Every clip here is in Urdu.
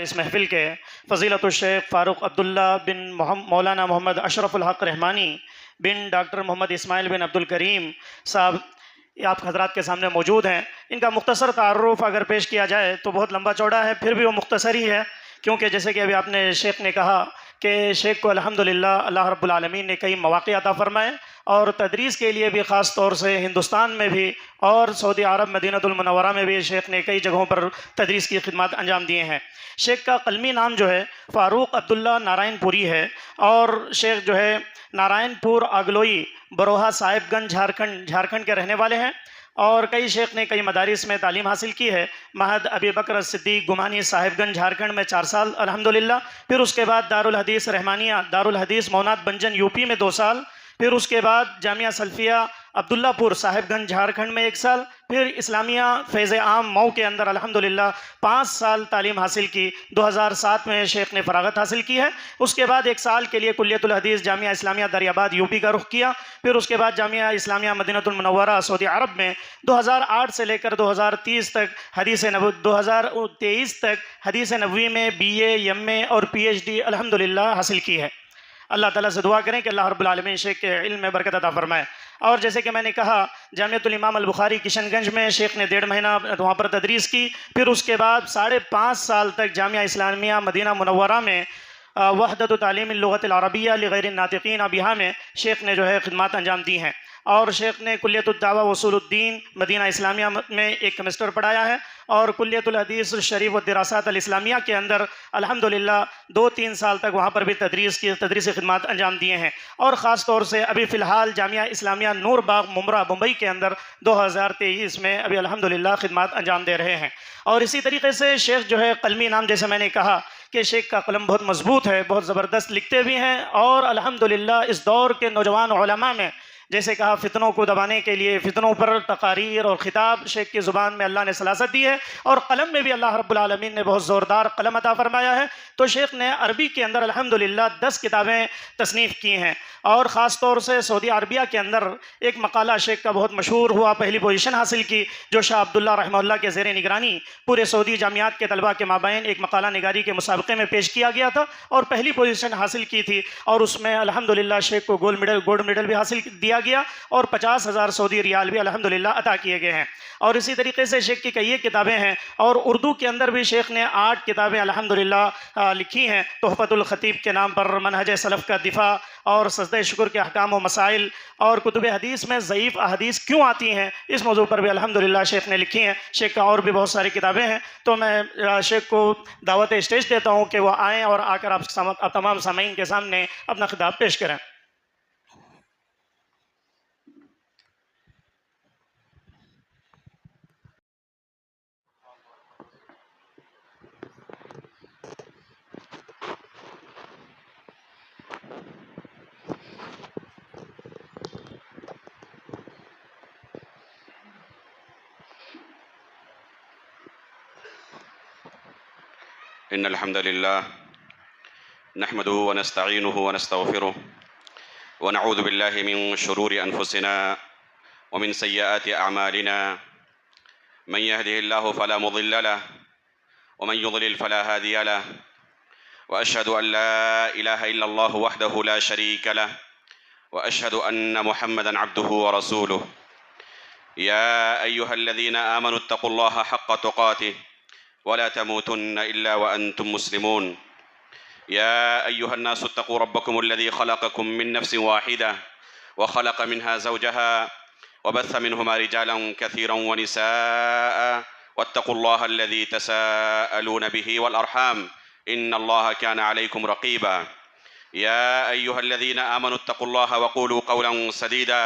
اس محفل کے فضیلت الشیخ فاروق عبداللہ بن مولانا محمد اشرف الحق رحمانی بن ڈاکٹر محمد اسماعیل بن عبد الکریم صاحب آپ حضرات کے سامنے موجود ہیں۔ ان کا مختصر تعارف اگر پیش کیا جائے تو بہت لمبا چوڑا ہے، پھر بھی وہ مختصر ہی ہے، کیونکہ جیسے کہ ابھی آپ نے شیخ نے کہا کہ شیخ کو الحمدللہ اللہ رب العالمین نے کئی مواقع عطا فرمائے، اور تدریس کے لیے بھی خاص طور سے ہندوستان میں بھی اور سعودی عرب مدینہ المنورہ میں بھی شیخ نے کئی جگہوں پر تدریس کی خدمات انجام دیے ہیں۔ شیخ کا قلمی نام جو ہے فاروق عبداللہ نارائن پوری ہے، اور شیخ جو ہے نارائن پور آگلوئی بروہا صاحب گنج جھارکھنڈ کے رہنے والے ہیں، اور کئی شیخ نے کئی مدارس میں تعلیم حاصل کی ہے۔ مہد ابی بکر صدیق گمانی صاحب گنج جھارکھنڈ میں 4 سال الحمدللہ، پھر اس کے بعد دارالحدیث رحمانیہ دارالحدیث مونات بنجن یوپی میں 2 سال، پھر اس کے بعد جامعہ سلفیہ عبداللہ پور صاحب گنج جھارکھنڈ میں 1 سال، پھر اسلامیہ فیض عام مئو کے اندر الحمدللہ 5 سال تعلیم حاصل کی۔ 2007 میں شیخ نے فراغت حاصل کی ہے۔ اس کے بعد 1 سال کے لیے کلیت الحدیث جامعہ اسلامیہ دریاباد یوپی کا رخ کیا، پھر اس کے بعد جامعہ اسلامیہ مدینہ المنورہ سعودی عرب میں 2008 سے لے کر 2023 تک حدیث نبوی میں BA MA اور PhD الحمدللہ حاصل کی ہے۔ اللہ تعالیٰ سے دعا کریں کہ اللہ رب العالمین شیخ کے علم میں برکت عطا فرمائے۔ اور جیسے کہ میں نے کہا جامعۃ الامام البخاری کشن گنج میں شیخ نے 1.5 مہینہ وہاں پر تدریس کی، پھر اس کے بعد 5.5 سال تک جامعہ اسلامیہ مدینہ منورہ میں وحدت تعلیم اللغت العربیہ لغیر الناطقین ابیہا میں شیخ نے جو ہے خدمات انجام دی ہیں، اور شیخ نے کلیت الدعوہ وصول الدین مدینہ اسلامیہ میں 1 سیمسٹر پڑھایا ہے، اور کلیت الحدیث الشریف والدراسات الاسلامیہ کے اندر الحمدللہ 2-3 سال تک وہاں پر بھی تدریسی خدمات انجام دیے ہیں، اور خاص طور سے ابھی فی الحال جامعہ اسلامیہ نور باغ ممرہ ممبئی کے اندر 2023 میں ابھی الحمدللہ خدمات انجام دے رہے ہیں۔ اور اسی طریقے سے شیخ جو ہے قلمی نام جیسے میں نے کہا کہ شیخ کا قلم بہت مضبوط ہے، بہت زبردست لکھتے بھی ہیں، اور الحمدللہ اس دور کے نوجوان علماء میں جیسے کہا فتنوں کو دبانے کے لیے فتنوں پر تقاریر اور خطاب شیخ کی زبان میں اللہ نے سلاست دی ہے، اور قلم میں بھی اللہ رب العالمین نے بہت زوردار قلم عطا فرمایا ہے۔ تو شیخ نے عربی کے اندر الحمدللہ 10 کتابیں تصنیف کی ہیں، اور خاص طور سے سعودی عربیہ کے اندر ایک مقالہ شیخ کا بہت مشہور ہوا، پہلی پوزیشن حاصل کی، جو شاہ عبداللہ رحمہ اللہ کے زیر نگرانی پورے سعودی جامعات کے طلباء کے مابین ایک مقالہ نگاری کے مسابقے میں پیش کیا گیا تھا، اور پہلی پوزیشن حاصل کی تھی، اور اس میں الحمدللہ شیخ کو گولڈ میڈل بھی حاصل دیا گیا، اور 50,000 سعودی ریال بھی الحمدللہ عطا کیے گئے ہیں۔ اور اسی طریقے سے شیخ کی کئی کتابیں ہیں، اور اردو کے اندر بھی شیخ نے 8 کتابیں الحمدللہ لکھی ہیں، تحفۃ الخطیب کے نام پر، منہج سلف کا دفاع، اور سجدہ شکر کے احکام و مسائل، اور کتب حدیث میں ضعیف احادیث کیوں آتی ہیں اس موضوع پر بھی الحمدللہ شیخ نے لکھی ہیں۔ شیخ کا اور بھی بہت ساری کتابیں ہیں، تو میں شیخ کو دعوت اسٹیج دیتا ہوں کہ وہ آئیں اور آ کر آپ تمام سامعین کے سامنے اپنا خطاب پیش کریں۔ إن الحمد لله نحمده ونستعينه ونستغفره ونعوذ بالله من شرور أنفسنا ومن سيئات أعمالنا، من يهده الله فلا مضل له ومن يضلل فلا هادي له، وأشهد أن لا إله إلا الله وحده لا شريك له، وأشهد أن محمدًا عبده ورسوله. يا أيها الذين آمنوا اتقوا الله حق تقاته ولا تموتن إلا وأنتم مسلمون. يا أيها الناس اتقوا ربكم الذي خلقكم من نفس واحدة وخلق منها زوجها وبث منهما رجالا كثيرا ونساء، واتقوا الله الذي تساءلون به والأرحام إن الله كان عليكم رقيبا. يا أيها الذين آمنوا اتقوا الله وقولوا قولا سديدا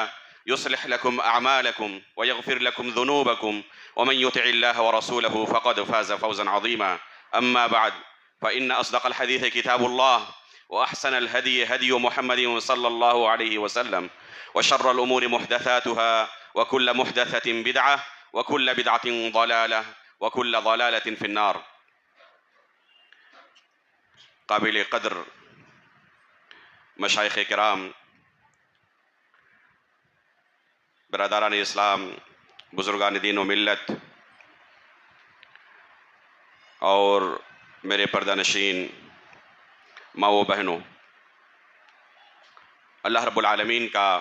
يصلح لكم أعمالكم ويغفر لكم ذنوبكم، ومن يطع الله ورسوله فقد فاز فوزا عظيما. أما بعد، فإن أصدق الحديث كتاب الله، وأحسن الهدي هدي محمد صلى الله عليه وسلم، وشر الأمور محدثاتها، وكل محدثة بدعة، وكل بدعة ضلالة، وكل ضلالة في النار. قابل قدر مشائخ کرام، برادران اسلام، بزرگان دین و ملت، اور میرے پردہ نشین ماں و بہنوں، اللہ رب العالمین کا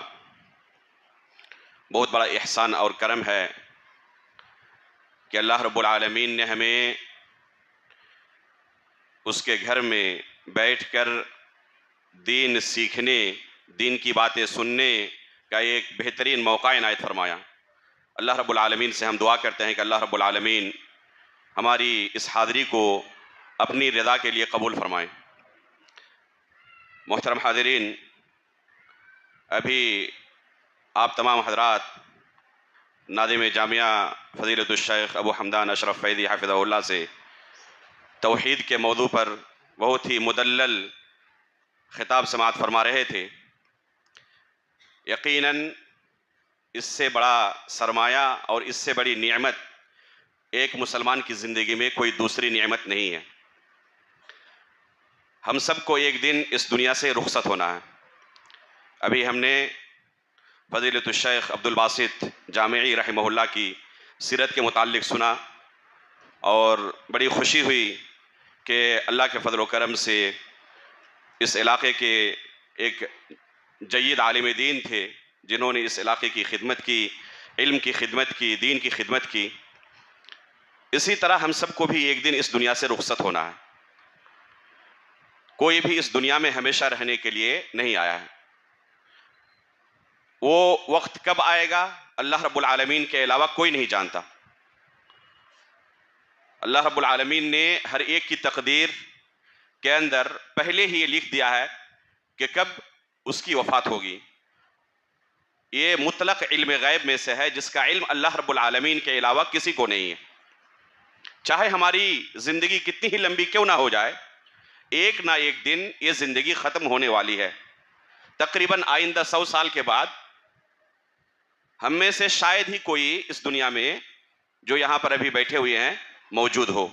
بہت بڑا احسان اور کرم ہے کہ اللہ رب العالمین نے ہمیں اس کے گھر میں بیٹھ کر دین سیکھنے، دین کی باتیں سننے کا ایک بہترین موقع عنایت فرمایا۔ اللہ رب العالمین سے ہم دعا کرتے ہیں کہ اللہ رب العالمین ہماری اس حاضری کو اپنی رضا کے لیے قبول فرمائیں۔ محترم حاضرین، ابھی آپ تمام حضرات ناظم جامعہ فضیلت الشیخ ابو حمدان اشرف فیضی حفظہ اللہ سے توحید کے موضوع پر بہت ہی مدلل خطاب سماعت فرما رہے تھے۔ یقیناً اس سے بڑا سرمایہ اور اس سے بڑی نعمت ایک مسلمان کی زندگی میں کوئی دوسری نعمت نہیں ہے۔ ہم سب کو ایک دن اس دنیا سے رخصت ہونا ہے۔ ابھی ہم نے فضیلت الشیخ عبدالباسط جامعی رحمہ اللہ کی سیرت کے متعلق سنا اور بڑی خوشی ہوئی کہ اللہ کے فضل و کرم سے اس علاقے کے ایک جید عالم دین تھے جنہوں نے اس علاقے کی خدمت کی، علم کی خدمت کی، دین کی خدمت کی۔ اسی طرح ہم سب کو بھی ایک دن اس دنیا سے رخصت ہونا ہے۔ کوئی بھی اس دنیا میں ہمیشہ رہنے کے لیے نہیں آیا ہے۔ وہ وقت کب آئے گا اللہ رب العالمین کے علاوہ کوئی نہیں جانتا۔ اللہ رب العالمین نے ہر ایک کی تقدیر کے اندر پہلے ہی یہ لکھ دیا ہے کہ کب اس کی وفات ہوگی۔ یہ مطلق علم غیب میں سے ہے جس کا علم اللہ رب العالمین کے علاوہ کسی کو نہیں ہے۔ چاہے ہماری زندگی کتنی ہی لمبی کیوں نہ ہو جائے، ایک نہ ایک دن یہ زندگی ختم ہونے والی ہے۔ تقریباً آئندہ 100 سال کے بعد ہم میں سے شاید ہی کوئی اس دنیا میں جو یہاں پر ابھی بیٹھے ہوئے ہیں موجود ہو۔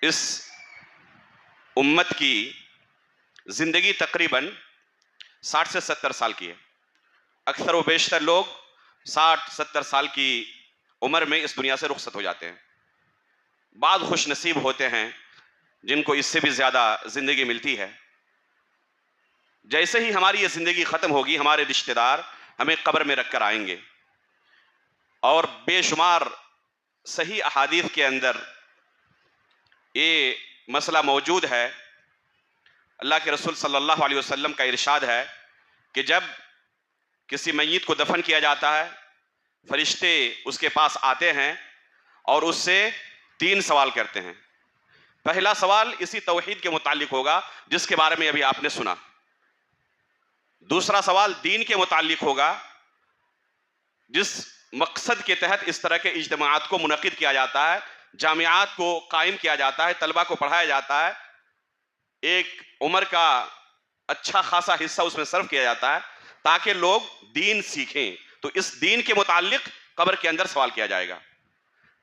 اس امت کی زندگی تقریباً 60 سے 70 سال کی ہے۔ اکثر و بیشتر لوگ 60-70 سال کی عمر میں اس دنیا سے رخصت ہو جاتے ہیں۔ بعض خوش نصیب ہوتے ہیں جن کو اس سے بھی زیادہ زندگی ملتی ہے۔ جیسے ہی ہماری یہ زندگی ختم ہوگی، ہمارے رشتہ دار ہمیں قبر میں رکھ کر آئیں گے، اور بے شمار صحیح احادیث کے اندر یہ مسئلہ موجود ہے۔ اللہ کے رسول صلی اللہ علیہ وسلم کا ارشاد ہے کہ جب کسی میت کو دفن کیا جاتا ہے، فرشتے اس کے پاس آتے ہیں اور اس سے 3 سوال کرتے ہیں۔ پہلا سوال اسی توحید کے متعلق ہوگا جس کے بارے میں ابھی آپ نے سنا۔ دوسرا سوال دین کے متعلق ہوگا، جس مقصد کے تحت اس طرح کے اجتماعات کو منعقد کیا جاتا ہے، جامعات کو قائم کیا جاتا ہے، طلبہ کو پڑھایا جاتا ہے، ایک عمر کا اچھا خاصا حصہ اس میں صرف کیا جاتا ہے تاکہ لوگ دین سیکھیں۔ تو اس دین کے متعلق قبر کے اندر سوال کیا جائے گا۔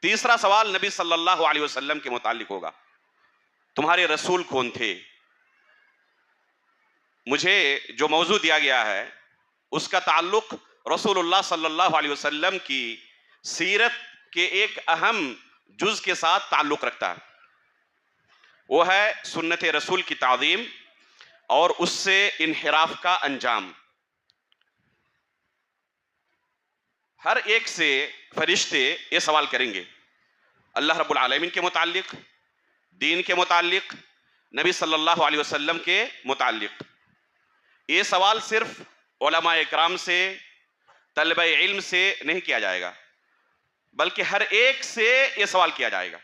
تیسرا سوال نبی صلی اللہ علیہ وسلم کے متعلق ہوگا، تمہارے رسول کون تھے؟ مجھے جو موضوع دیا گیا ہے اس کا تعلق رسول اللہ صلی اللہ علیہ وسلم کی سیرت کے ایک اہم جز کے ساتھ تعلق رکھتا ہے، وہ ہے سنت رسول کی تعظیم اور اس سے انحراف کا انجام۔ ہر ایک سے فرشتے یہ سوال کریں گے، اللہ رب العالمین کے متعلق، دین کے متعلق، نبی صلی اللہ علیہ وسلم کے متعلق۔ یہ سوال صرف علماء اکرام سے، طلبہ علم سے نہیں کیا جائے گا، بلکہ ہر ایک سے یہ سوال کیا جائے گا۔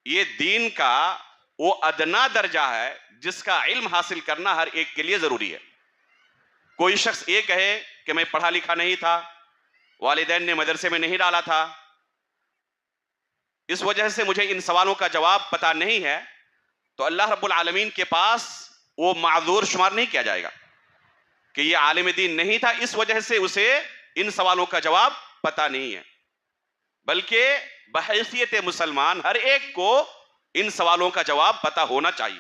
یہ دین کا وہ ادنا درجہ ہے جس کا علم حاصل کرنا ہر ایک کے لیے ضروری ہے۔ کوئی شخص یہ کہے کہ میں پڑھا لکھا نہیں تھا، والدین نے مدرسے میں نہیں ڈالا تھا، اس وجہ سے مجھے ان سوالوں کا جواب پتہ نہیں ہے، تو اللہ رب العالمین کے پاس وہ معذور شمار نہیں کیا جائے گا کہ یہ عالم دین نہیں تھا اس وجہ سے اسے ان سوالوں کا جواب پتہ نہیں ہے، بلکہ بحیثیت مسلمان ہر ایک کو ان سوالوں کا جواب پتہ ہونا چاہیے۔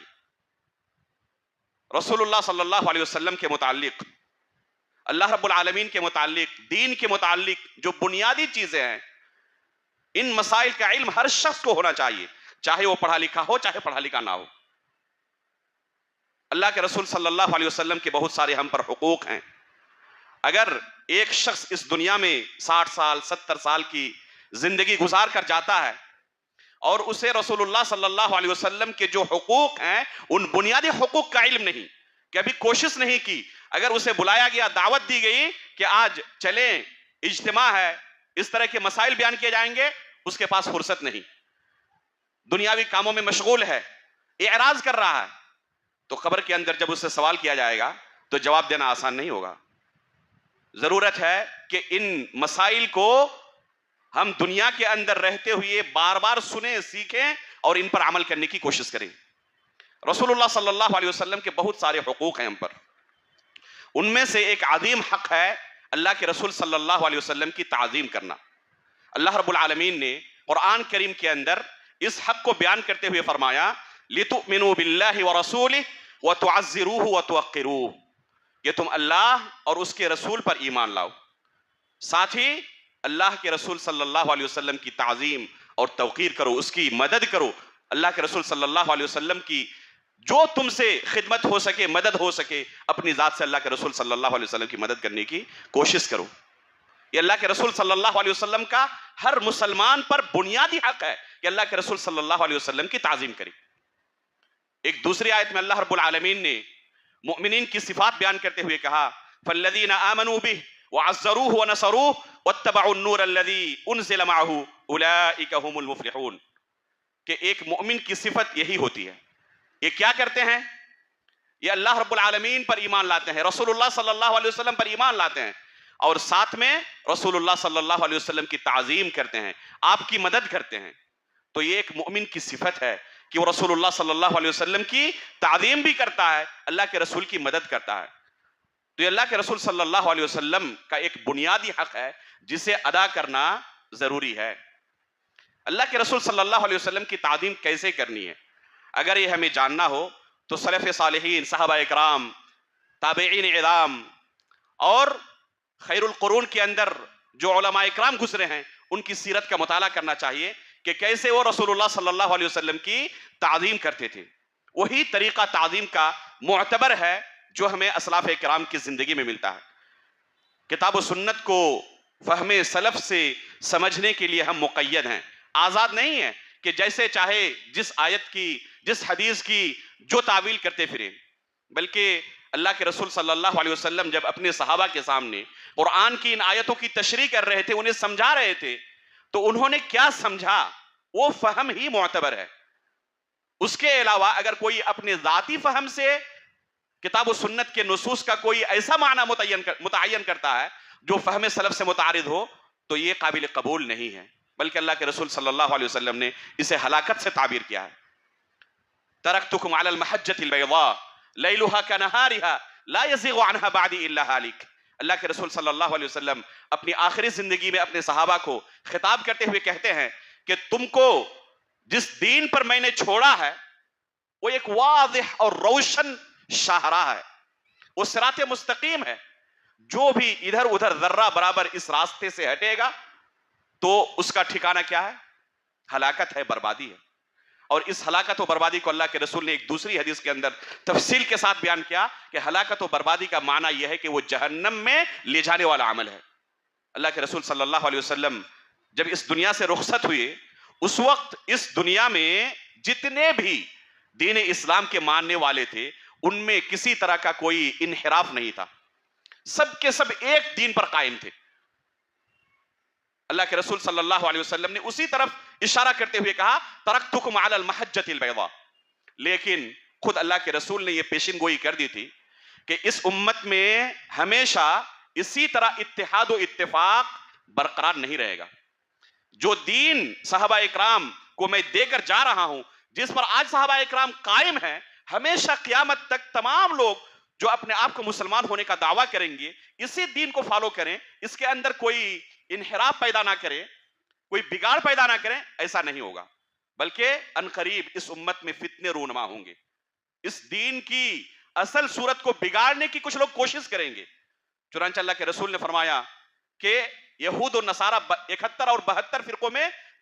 رسول اللہ صلی اللہ علیہ وسلم کے متعلق، اللہ رب العالمین کے متعلق، دین کے متعلق جو بنیادی چیزیں ہیں، ان مسائل کا علم ہر شخص کو ہونا چاہیے۔ چاہے وہ پڑھا لکھا ہو چاہے پڑھا لکھا نہ ہو. اللہ کے رسول صلی اللہ علیہ وسلم کے بہت سارے ہم پر حقوق ہیں. اگر ایک شخص اس دنیا میں 60 سال 70 سال کی زندگی گزار کر جاتا ہے اور اسے رسول اللہ صلی اللہ علیہ وسلم کے جو حقوق ہیں ان بنیادی حقوق کا علم نہیں, کبھی کوشش نہیں کی, اگر اسے بلایا گیا, دعوت دی گئی کہ آج چلیں اجتماع ہے, اس طرح کے مسائل بیان کیے جائیں گے, اس کے پاس فرصت نہیں, دنیاوی کاموں میں مشغول ہے, اعراض کر رہا ہے, تو قبر کے اندر جب اس سے سوال کیا جائے گا تو جواب دینا آسان نہیں ہوگا. ضرورت ہے کہ ان مسائل کو ہم دنیا کے اندر رہتے ہوئے بار بار سنیں, سیکھیں اور ان پر عمل کرنے کی کوشش کریں. رسول اللہ صلی اللہ علیہ وسلم کے بہت سارے حقوق ہیں ہم پر. ان میں سے ایک عظیم حق ہے اللہ کے رسول صلی اللہ علیہ وسلم کی تعظیم کرنا. اللہ رب العالمین نے قرآن کریم کے اندر اس حق کو بیان کرتے ہوئے فرمایا لِتُؤْمِنُوا بِاللَّهِ وَرَسُولِهِ وَتُعَزِّرُوهُ وَتُوَقِّرُوهُ, کہ تم اللہ اور اس کے رسول پر ایمان لاؤ, ساتھ ہی اللہ کے رسول صلی اللہ علیہ وسلم کی تعظیم اور توقیر کرو, اس کی مدد کرو. اللہ کے رسول صلی اللہ علیہ وسلم کی جو تم سے خدمت ہو سکے, مدد ہو سکے, اپنی ذات سے اللہ کے رسول صلی اللہ علیہ وسلم کی مدد کرنے کی کوشش کرو. یہ اللہ کے رسول صلی اللہ علیہ وسلم کا ہر مسلمان پر بنیادی حق ہے کہ اللہ کے رسول صلی اللہ علیہ وسلم کی تعظیم کرے. ایک دوسری آیت میں اللہ رب العالمین نے مؤمنین کی صفات بیان کرتے ہوئے کہا فَالَّذِينَ آمَنُوا بِهِ وَعَزَّرُوهُ وَنَصَرُوهُ وَاتَّبَعُوا النُّورَ الَّذِي أُنزِلَ مَعَهُ أُولَئِكَ هُمُ الْمُفْلِحُونَ, کہ ایک مؤمن کی صفت یہی ہوتی ہے. یہ کیا کرتے ہیں؟ یہ اللہ رب العالمین پر ایمان لاتے ہیں, رسول اللہ صلی اللہ علیہ وسلم پر ایمان لاتے ہیں, اور ساتھ میں رسول اللہ صلی اللہ علیہ وسلم کی تعظیم کرتے ہیں, آپ کی مدد کرتے ہیں. تو یہ ایک مؤمن کی صفت ہے کہ وہ رسول اللہ صلی اللہ علیہ وسلم کی تعظیم بھی کرتا ہے, اللہ کے رسول کی مدد کرتا ہے. تو یہ اللہ کے رسول صلی اللہ علیہ وسلم کا ایک بنیادی حق ہے جسے ادا کرنا ضروری ہے. اللہ کے رسول صلی اللہ علیہ وسلم کی تعظیم کیسے کرنی ہے, اگر یہ ہمیں جاننا ہو تو سلف صالحین, صحابہ اکرام, تابعین اعظام اور خیر القرون کے اندر جو علماء اکرام گزرے ہیں ان کی سیرت کا مطالعہ کرنا چاہیے کہ کیسے وہ رسول اللہ صلی اللہ علیہ وسلم کی تعظیم کرتے تھے. وہی طریقہ تعظیم کا معتبر ہے جو ہمیں اسلاف اکرام کی زندگی میں ملتا ہے. کتاب و سنت کو فہم سلف سے سمجھنے کے لیے ہم مقید ہیں, آزاد نہیں ہیں کہ جیسے چاہے جس آیت کی جس حدیث کی جو تعویل کرتے پھریں, بلکہ اللہ کے رسول صلی اللہ علیہ وسلم جب اپنے صحابہ کے سامنے قرآن کی ان آیتوں کی تشریح کر رہے تھے, انہیں سمجھا رہے تھے, تو انہوں نے کیا سمجھا وہ فہم ہی معتبر ہے. اس کے علاوہ اگر کوئی اپنے ذاتی فہم سے کتاب و سنت کے نصوص کا کوئی ایسا معنی متعین کرتا ہے جو فہم سلف سے متعارض ہو تو یہ قابل قبول نہیں ہے, بلکہ اللہ کے رسول صلی اللہ علیہ وسلم نے اسے ہلاکت سے تعبیر کیا ہے. ترکتکم علی المحجۃ البیضاء لیلھا کنہارھا لا یزیغ عنھا بعدی الا ہالک. اللہ کے رسول صلی اللہ علیہ وسلم اپنی آخری زندگی میں اپنے صحابہ کو خطاب کرتے ہوئے کہتے ہیں کہ تم کو جس دین پر میں نے چھوڑا ہے وہ ایک واضح اور روشن شاہراہ ہے, وہ صراط مستقیم ہے. جو بھی ادھر ادھر ذرہ برابر اس راستے سے ہٹے گا تو اس کا ٹھکانہ کیا ہے؟ ہلاکت ہے, بربادی ہے. اور اس ہلاکت و بربادی کو اللہ کے رسول نے ایک دوسری حدیث کے اندر تفصیل کے ساتھ بیان کیا کہ ہلاکت و بربادی کا معنی یہ ہے کہ وہ جہنم میں لے جانے والا عمل ہے. اللہ کے رسول صلی اللہ علیہ وسلم جب اس دنیا سے رخصت ہوئے اس وقت اس دنیا میں جتنے بھی دین اسلام کے ماننے والے تھے ان میں کسی طرح کا کوئی انحراف نہیں تھا, سب کے سب ایک دین پر قائم تھے. اللہ کے رسول صلی اللہ علیہ وسلم نے اسی طرف اشارہ کرتے ہوئے کہا ترکتکم علی المحجۃ البیضاء, لیکن خود اللہ کے رسول نے یہ پیشن گوئی کر دی تھی کہ اس امت میں ہمیشہ اسی طرح اتحاد و اتفاق برقرار نہیں رہے گا. جو دین صحابہ اکرام کو میں دے کر جا رہا ہوں, جس پر آج صحابہ اکرام قائم ہیں, ہمیشہ قیامت تک تمام لوگ جو اپنے آپ کو مسلمان ہونے کا دعویٰ کریں گے اسی دین کو فالو کریں, اس کے اندر کوئی انحراف پیدا نہ کریں, کوئی بگاڑ پیدا نہ کریں, ایسا نہیں ہوگا. بلکہ عنقریب اس امت میں فتنے رونما ہوں گے, اس دین کی اصل صورت کو بگاڑنے کی کچھ لوگ کوشش کریں گے. چنانچہ اللہ کے رسول نے فرمایا کہ یہود و نصارہ 71 اور 72 فرقوں میں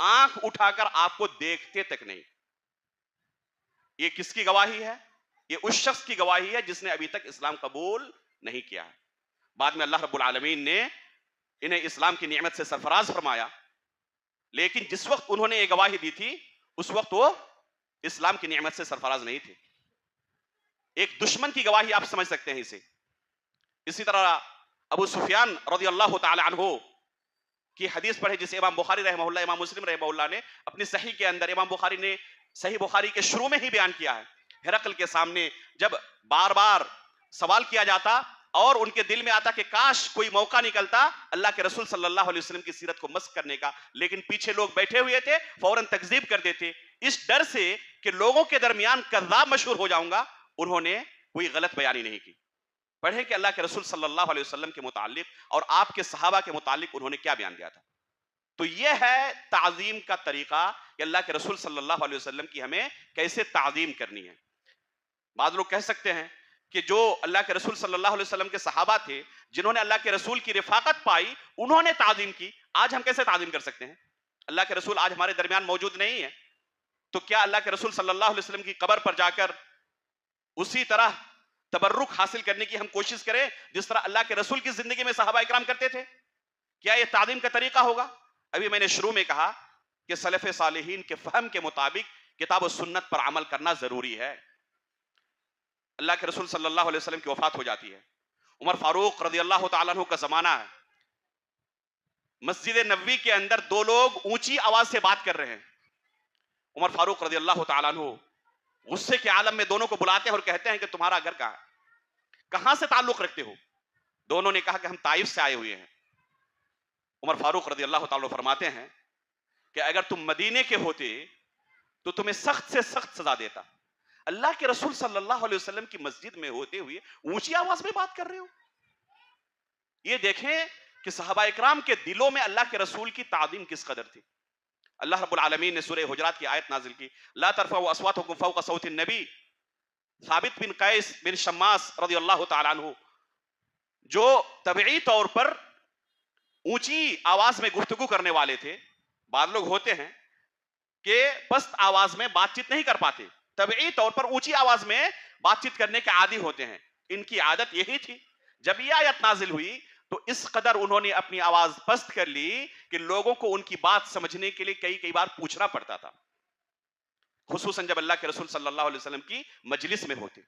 آنکھ اٹھا کر آپ کو دیکھتے تک نہیں. یہ کس کی گواہی ہے؟ یہ اس شخص کی گواہی ہے جس نے ابھی تک اسلام قبول نہیں کیا ہے. بعد میں اللہ رب العالمین نے انہیں اسلام کی نعمت سے سرفراز فرمایا، لیکن جس وقت انہوں نے یہ گواہی دی تھی اس وقت وہ اسلام کی نعمت سے سرفراز نہیں تھے. ایک دشمن کی گواہی آپ سمجھ سکتے ہیں اسے. اسی طرح ابو سفیان رضی اللہ تعالی عنہ کی حدیث پڑھے جسے امام بخاری رحمہ اللہ، امام مسلم رحمہ اللہ نے اپنی صحیح کے اندر، امام بخاری نے صحیح بخاری کے شروع میں ہی بیان کیا ہے. ہرقل کے سامنے جب بار بار سوال کیا جاتا اور ان کے دل میں آتا کہ کاش کوئی موقع نکلتا اللہ کے رسول صلی اللہ علیہ وسلم کی سیرت کو مسخ کرنے کا، لیکن پیچھے لوگ بیٹھے ہوئے تھے، فوراً تکذیب کر دیتے. اس ڈر سے کہ لوگوں کے درمیان کذاب مشہور ہو جاؤں گا، انہوں نے کوئی غلط بیانی نہیں کی. پڑھیں کہ اللہ کے رسول صلی اللہ علیہ وسلم کے متعلق اور آپ کے صحابہ کے متعلق انہوں نے کیا بیان دیا تھا. تو یہ ہے تعظیم کا طریقہ کہ اللہ کے رسول صلی اللہ علیہ وسلم کی ہمیں کیسے تعظیم کرنی ہے. بعض لوگ کہہ سکتے ہیں کہ جو اللہ کے رسول صلی اللہ علیہ وسلم کے صحابہ تھے، جنہوں نے اللہ کے رسول کی رفاقت پائی، انہوں نے تعظیم کی، آج ہم کیسے تعظیم کر سکتے ہیں؟ اللہ کے رسول آج ہمارے درمیان موجود نہیں ہے، تو کیا اللہ کے رسول صلی اللہ علیہ وسلم کی قبر پر جا کر اسی طرح تبرک حاصل کرنے کی ہم کوشش کریں جس طرح اللہ کے رسول کی زندگی میں صحابہ اکرام کرتے تھے؟ کیا یہ تعظیم کا طریقہ ہوگا؟ ابھی میں نے شروع میں کہا کہ سلف صالحین کے فہم کے مطابق کتاب و سنت پر عمل کرنا ضروری ہے. اللہ کے رسول صلی اللہ علیہ وسلم کی وفات ہو جاتی ہے. عمر فاروق رضی اللہ تعالیٰ عنہ کا زمانہ ہے. مسجد نبوی کے اندر دو لوگ اونچی آواز سے بات کر رہے ہیں. عمر فاروق رضی اللہ تعالیٰ عنہ غصے کے عالم میں دونوں کو بلاتے ہیں اور کہتے ہیں کہ تمہارا گھر کہاں ہے؟ کہاں سے تعلق رکھتے ہو؟ دونوں نے کہا کہ ہم طائف سے آئے ہوئے ہیں. عمر فاروق رضی اللہ تعالیٰ فرماتے ہیں کہ اگر تم مدینے کے ہوتے تو تمہیں سخت سے سخت سزا دیتا. اللہ کے رسول صلی اللہ علیہ وسلم کی مسجد میں ہوتے ہوئے اونچی آواز میں بات کر رہے ہو. یہ دیکھیں کہ صحابہ اکرام کے دلوں میں اللہ کے رسول کی تعظیم کس قدر تھی. اللہ رب العالمین نے سورہ حجرات کی آیت نازل کی، لا ترفعوا اصواتکم فوق صوت النبی. ثابت بن قیس بن شماس رضی اللہ تعالیٰ عنہ جو طبعی طور پر اونچی آواز میں گفتگو کرنے والے تھے. بعض لوگ ہوتے ہیں کہ پست آواز میں بات چیت نہیں کر پاتے، طبعی طور پر اونچی آواز میں بات چیت کرنے کے عادی ہوتے ہیں. ان کی عادت یہی تھی. جب یہ آیت نازل ہوئی تو اس قدر انہوں نے اپنی آواز پست کر لی کہ لوگوں کو ان کی بات سمجھنے کے لیے کئی بار پوچھنا پڑتا تھا، خصوصاً جب اللہ کے رسول صلی اللہ علیہ وسلم کی مجلس میں ہوتے.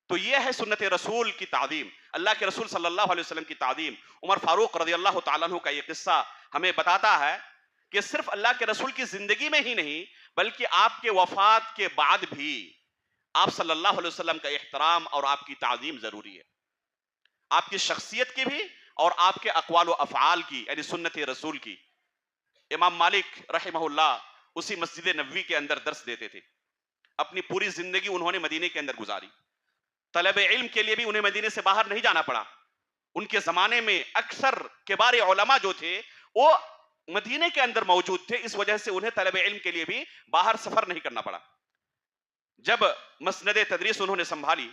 تو یہ ہے سنت رسول کی تعظیم، اللہ کے رسول صلی اللہ علیہ وسلم کی تعظیم. عمر فاروق رضی اللہ تعالیٰ عنہ کا یہ قصہ ہمیں بتاتا ہے کہ صرف اللہ کے رسول کی زندگی میں ہی نہیں بلکہ آپ کے وفات کے بعد بھی آپ صلی اللہ علیہ وسلم کا احترام اور آپ کی تعظیم ضروری ہے. آپ کی شخصیت کی بھی اور آپ کے اقوال و افعال کی، یعنی سنت رسول کی. امام مالک رحمہ اللہ اسی مسجد نبوی کے اندر درس دیتے تھے. اپنی پوری زندگی انہوں نے مدینے کے اندر گزاری. طلب علم کے لیے بھی انہیں مدینے سے باہر نہیں جانا پڑا. ان کے زمانے میں اکثر کبار علماء جو تھے وہ مدینے کے اندر موجود تھے، اس وجہ سے انہیں طلب علم کے لیے بھی باہر سفر نہیں کرنا پڑا. جب مسند تدریس انہوں نے سنبھالی،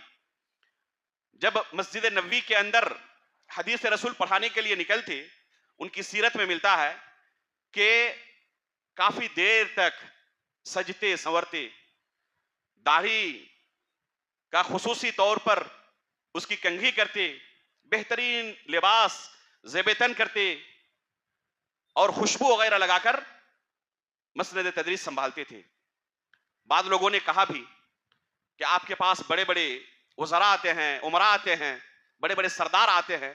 جب مسجد نبوی کے اندر حدیث رسول پڑھانے کے لیے نکلتے، ان کی سیرت میں ملتا ہے کہ کافی دیر تک سجتے سنورتے، داڑھی کا خصوصی طور پر اس کی کنگھی کرتے، بہترین لباس زیب تن کرتے اور خوشبو وغیرہ لگا کر مسند تدریس سنبھالتے تھے. بعض لوگوں نے کہا بھی کہ آپ کے پاس بڑے بڑے وزراء آتے ہیں، امراء آتے ہیں، بڑے بڑے سردار آتے ہیں،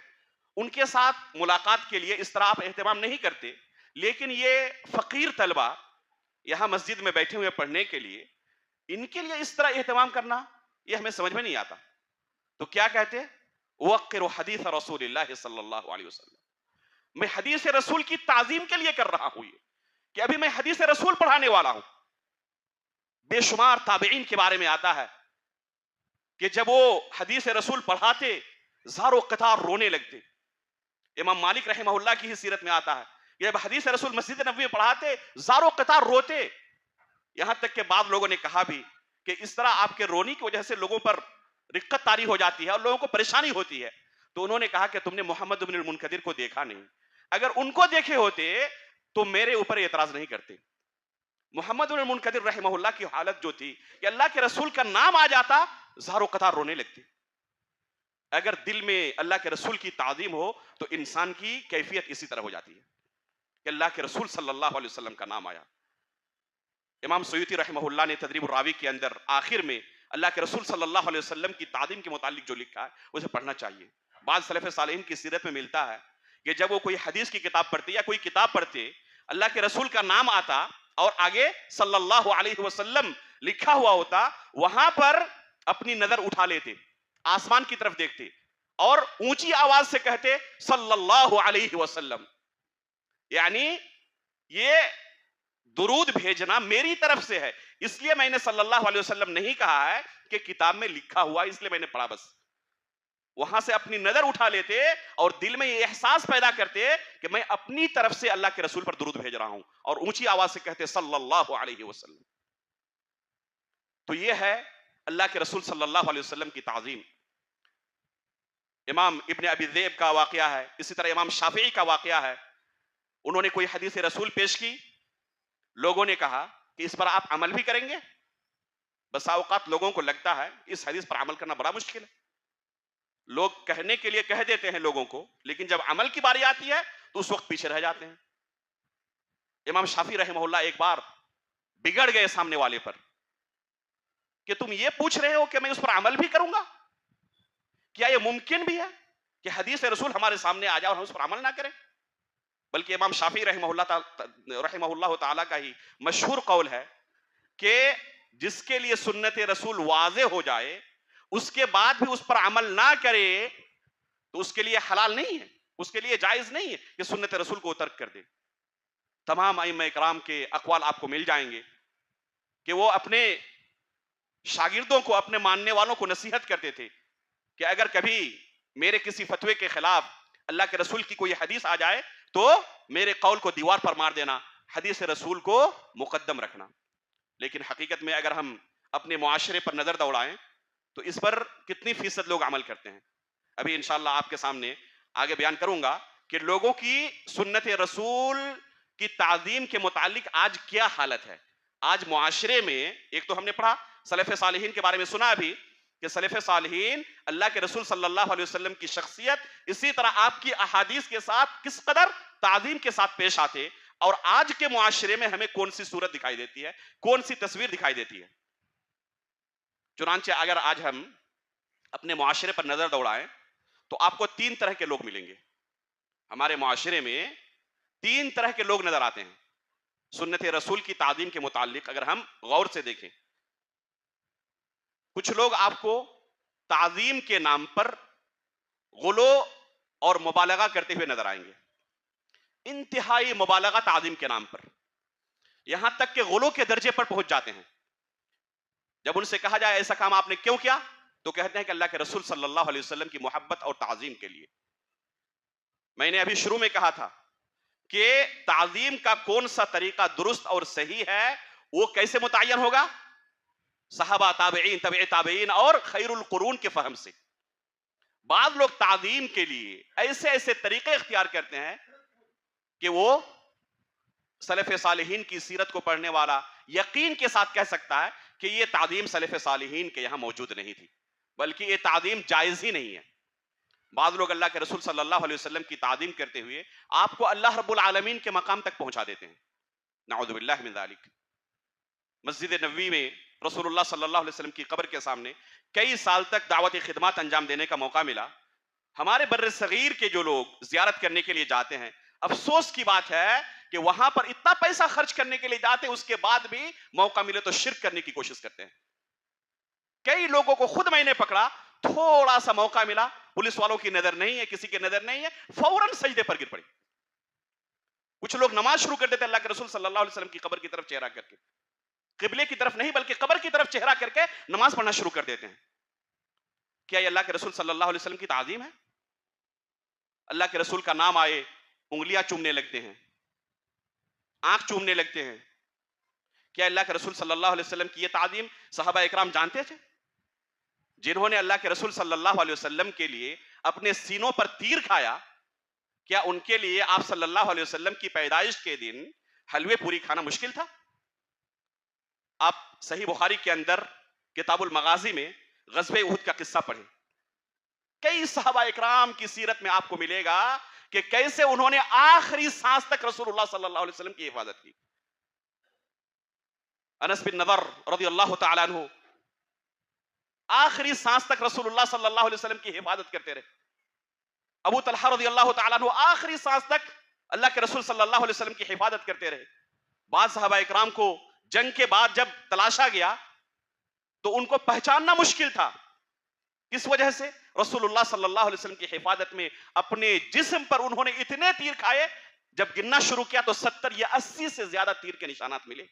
ان کے ساتھ ملاقات کے لیے اس طرح آپ اہتمام نہیں کرتے، لیکن یہ فقیر طلبہ یہاں مسجد میں بیٹھے ہوئے پڑھنے کے لیے، ان کے لیے اس طرح اہتمام کرنا یہ ہمیں سمجھ میں نہیں آتا. تو کیا کہتے؟ وقر حدیث رسول اللہ صلی اللہ علیہ وسلم. میں حدیث رسول کی تعظیم کے لیے کر رہا ہوں یہ کہ ابھی میں حدیث رسول پڑھانے والا ہوں. بے شمار تابعین کے بارے میں آتا ہے کہ جب وہ حدیث رسول پڑھاتے زار و قطار رونے لگتے. امام مالک رحمہ اللہ کی ہی سیرت میں آتا ہے کہ جب حدیث رسول مسجد نبوی میں پڑھاتے زار و قطار روتے. یہاں تک کہ بعض لوگوں نے کہا بھی کہ اس طرح آپ کے رونے کی وجہ سے لوگوں پر رقت طاری ہو جاتی ہے اور لوگوں کو پریشانی ہوتی ہے. تو انہوں نے کہا کہ تم نے محمد بن المنکدر کو دیکھا نہیں، اگر ان کو دیکھے ہوتے تو میرے اوپر اعتراض نہیں کرتے. محمد بن المنکدر رحمہ اللہ کی حالت جو تھی کہ اللہ کے رسول کا نام آ جاتا زار و قطار رونے لگتے. اگر دل میں اللہ کے رسول کی تعظیم ہو تو انسان کی کیفیت اسی طرح ہو جاتی ہے کہ اللہ کے رسول صلی اللہ علیہ وسلم کا نام آیا. امام سیوطی رحمہ اللہ نے تدریب الراوی کے اندر آخر میں اللہ کے رسول صلی اللہ علیہ وسلم کی تعظیم کے متعلق جو لکھا ہے اسے پڑھنا چاہیے. بعض سلف صالحین کی سیرت میں ملتا ہے کہ جب وہ کوئی حدیث کی کتاب پڑھتے یا کوئی کتاب پڑھتے, اللہ کے رسول کا نام آتا اور آگے صلی اللہ علیہ وسلم لکھا ہوا ہوتا, وہاں پر اپنی نظر اٹھا لیتے, آسمان کی طرف دیکھتے اور اونچی آواز سے کہتے صلی اللہ علیہ وسلم. یعنی یہ درود بھیجنا میری طرف سے ہے, اس لیے میں نے صلی اللہ علیہ وسلم نہیں کہا ہے کہ کتاب میں لکھا ہوا اس لیے میں نے پڑھا. بس وہاں سے اپنی نظر اٹھا لیتے اور دل میں یہ احساس پیدا کرتے کہ میں اپنی طرف سے اللہ کے رسول پر درود بھیج رہا ہوں, اور اونچی آواز سے کہتے صلی اللہ علیہ وسلم. تو یہ ہے اللہ کے رسول صلی اللہ علیہ وسلم کی تعظیم. امام ابن ابی ذئب کا واقعہ ہے, اسی طرح امام شافعی کا واقعہ ہے. انہوں نے کوئی حدیث رسول پیش کی, لوگوں نے کہا کہ اس پر آپ عمل بھی کریں گے. بسا اوقات لوگوں کو لگتا ہے اس حدیث پر عمل کرنا بڑا مشکل ہے. لوگ کہنے کے لیے کہہ دیتے ہیں لوگوں کو, لیکن جب عمل کی باری آتی ہے تو اس وقت پیچھے رہ جاتے ہیں. امام شافعی رحمہ اللہ ایک بار بگڑ گئے سامنے والے پر کہ تم یہ پوچھ رہے ہو کہ میں اس پر عمل بھی کروں گا, کیا یہ ممکن بھی ہے کہ حدیث رسول ہمارے سامنے آ جائے اور ہم اس پر عمل نہ کریں؟ بلکہ امام شافعی رحمہ اللہ تعالی کا ہی مشہور قول ہے کہ جس کے لیے سنت رسول واضح ہو جائے اس کے بعد بھی اس پر عمل نہ کرے تو اس کے لیے حلال نہیں ہے, اس کے لیے جائز نہیں ہے کہ سنت رسول کو ترک کر دے. تمام ائمہ اکرام کے اقوال آپ کو مل جائیں گے کہ وہ اپنے شاگردوں کو, اپنے ماننے والوں کو نصیحت کرتے تھے کہ اگر کبھی میرے کسی فتوے کے خلاف اللہ کے رسول کی کوئی حدیث آ جائے تو میرے قول کو دیوار پر مار دینا, حدیث رسول کو مقدم رکھنا. لیکن حقیقت میں اگر ہم اپنے معاشرے پر نظر دوڑائیں تو اس پر کتنی فیصد لوگ عمل کرتے ہیں؟ ابھی انشاءاللہ آپ کے سامنے آگے بیان کروں گا کہ لوگوں کی سنت رسول کی تعظیم کے متعلق آج کیا حالت ہے. آج معاشرے میں ایک تو ہم نے پڑھا سلف صالحین کے بارے میں سنا ابھی کہ سلف صالحین اللہ کے رسول صلی اللہ علیہ وسلم کی شخصیت, اسی طرح آپ کی احادیث کے ساتھ کس قدر تعظیم کے ساتھ پیش آتے. اور آج کے معاشرے میں ہمیں کون سی صورت دکھائی دیتی ہے, کون سی تصویر دکھائی دیتی ہے؟ چنانچہ اگر آج ہم اپنے معاشرے پر نظر دوڑائیں تو آپ کو 3 طرح کے لوگ ملیں گے. ہمارے معاشرے میں 3 طرح کے لوگ نظر آتے ہیں سنت رسول کی تعظیم کے متعلق. اگر ہم غور سے دیکھیں, کچھ لوگ آپ کو تعظیم کے نام پر غلو اور مبالغہ کرتے ہوئے نظر آئیں گے. انتہائی مبالغہ تعظیم کے نام پر, یہاں تک کہ غلو کے درجے پر پہنچ جاتے ہیں. جب ان سے کہا جائے ایسا کام آپ نے کیوں کیا تو کہتے ہیں کہ اللہ کے رسول صلی اللہ علیہ وسلم کی محبت اور تعظیم کے لیے. میں نے ابھی شروع میں کہا تھا کہ تعظیم کا کون سا طریقہ درست اور صحیح ہے وہ کیسے متعین ہوگا؟ صحابہ, تابعین, تبع تابعین اور خیر القرون کے فہم سے. بعض لوگ تعظیم کے لیے ایسے ایسے طریقے اختیار کرتے ہیں کہ وہ سلف صالحین کی سیرت کو پڑھنے والا یقین کے ساتھ کہہ سکتا ہے کہ یہ تعظیم سلف صالحین کے یہاں موجود نہیں تھی, بلکہ یہ تعظیم جائز ہی نہیں ہے. بعض لوگ اللہ کے رسول صلی اللہ علیہ وسلم کی تعظیم کرتے ہوئے آپ کو اللہ رب العالمین کے مقام تک پہنچا دیتے ہیں. نعوذ باللہ من ذالک. مسجد نبوی میں رسول اللہ صلی اللہ علیہ وسلم کی قبر کے سامنے کئی سال تک دعوتی خدمات انجام دینے کا موقع ملا. ہمارے بر صغیر کے جو لوگ زیارت کرنے کے لیے جاتے ہیں, افسوس کی بات ہے کہ وہاں پر اتنا پیسہ خرچ کرنے کے لیے جاتے ہیں, اس کے بعد بھی موقع ملے تو شرک کرنے کی کوشش کرتے ہیں. کئی لوگوں کو خود میں نے پکڑا, تھوڑا سا موقع ملا, پولیس والوں کی نظر نہیں ہے, کسی کی نظر نہیں ہے, فوراً سجدے پر گر پڑے. کچھ لوگ نماز شروع کر دیتے اللہ کے رسول صلی اللہ علیہ وسلم کی قبر کی طرف چہرہ کر کے, قبلے کی طرف نہیں بلکہ قبر کی طرف چہرہ کر کے نماز پڑھنا شروع کر دیتے ہیں. کیا یہ اللہ کے رسول صلی اللہ علیہ وسلم کی تعظیم ہے؟ اللہ کے رسول کا نام آئے انگلیاں چومنے لگتے ہیں, آنکھ چومنے لگتے ہیں. کیا اللہ کے رسول صلی اللہ علیہ وسلم کی یہ تعظیم صحابہ اکرام جانتے تھے؟ جنہوں نے اللہ کے رسول صلی اللہ علیہ وسلم کے لیے اپنے سینوں پر تیر کھایا, کیا ان کے لیے آپ صلی اللہ علیہ وسلم کی پیدائش کے دن حلوے پوری کھانا مشکل تھا؟ آپ صحیح بخاری کے اندر کتاب المغازی میں غزوہ احد کا قصہ پڑھیں. کئی صحابہ اکرام کی سیرت میں آپ کو ملے گا کہ کیسے انہوں نے آخری سانس تک رسول اللہ صلی اللہ علیہ وسلم کی حفاظت کی. انس بن نضر رضی اللہ تعالیٰ عنہ آخری سانس تک رسول اللہ صلی اللہ علیہ وسلم کی حفاظت کرتے رہے. ابو طلحہ رضی اللہ تعالیٰ عنہ آخری سانس تک اللہ کے رسول صلی اللہ علیہ وسلم کی حفاظت کرتے رہے. بعض صحابہ اکرام کو جنگ کے بعد جب تلاشا گیا تو ان کو پہچاننا مشکل تھا. کس وجہ سے؟ رسول اللہ صلی اللہ علیہ وسلم کی حفاظت میں اپنے جسم پر انہوں نے اتنے تیر کھائے، جب گننا شروع کیا تو 70 یا 80 سے زیادہ تیر کے نشانات ملے.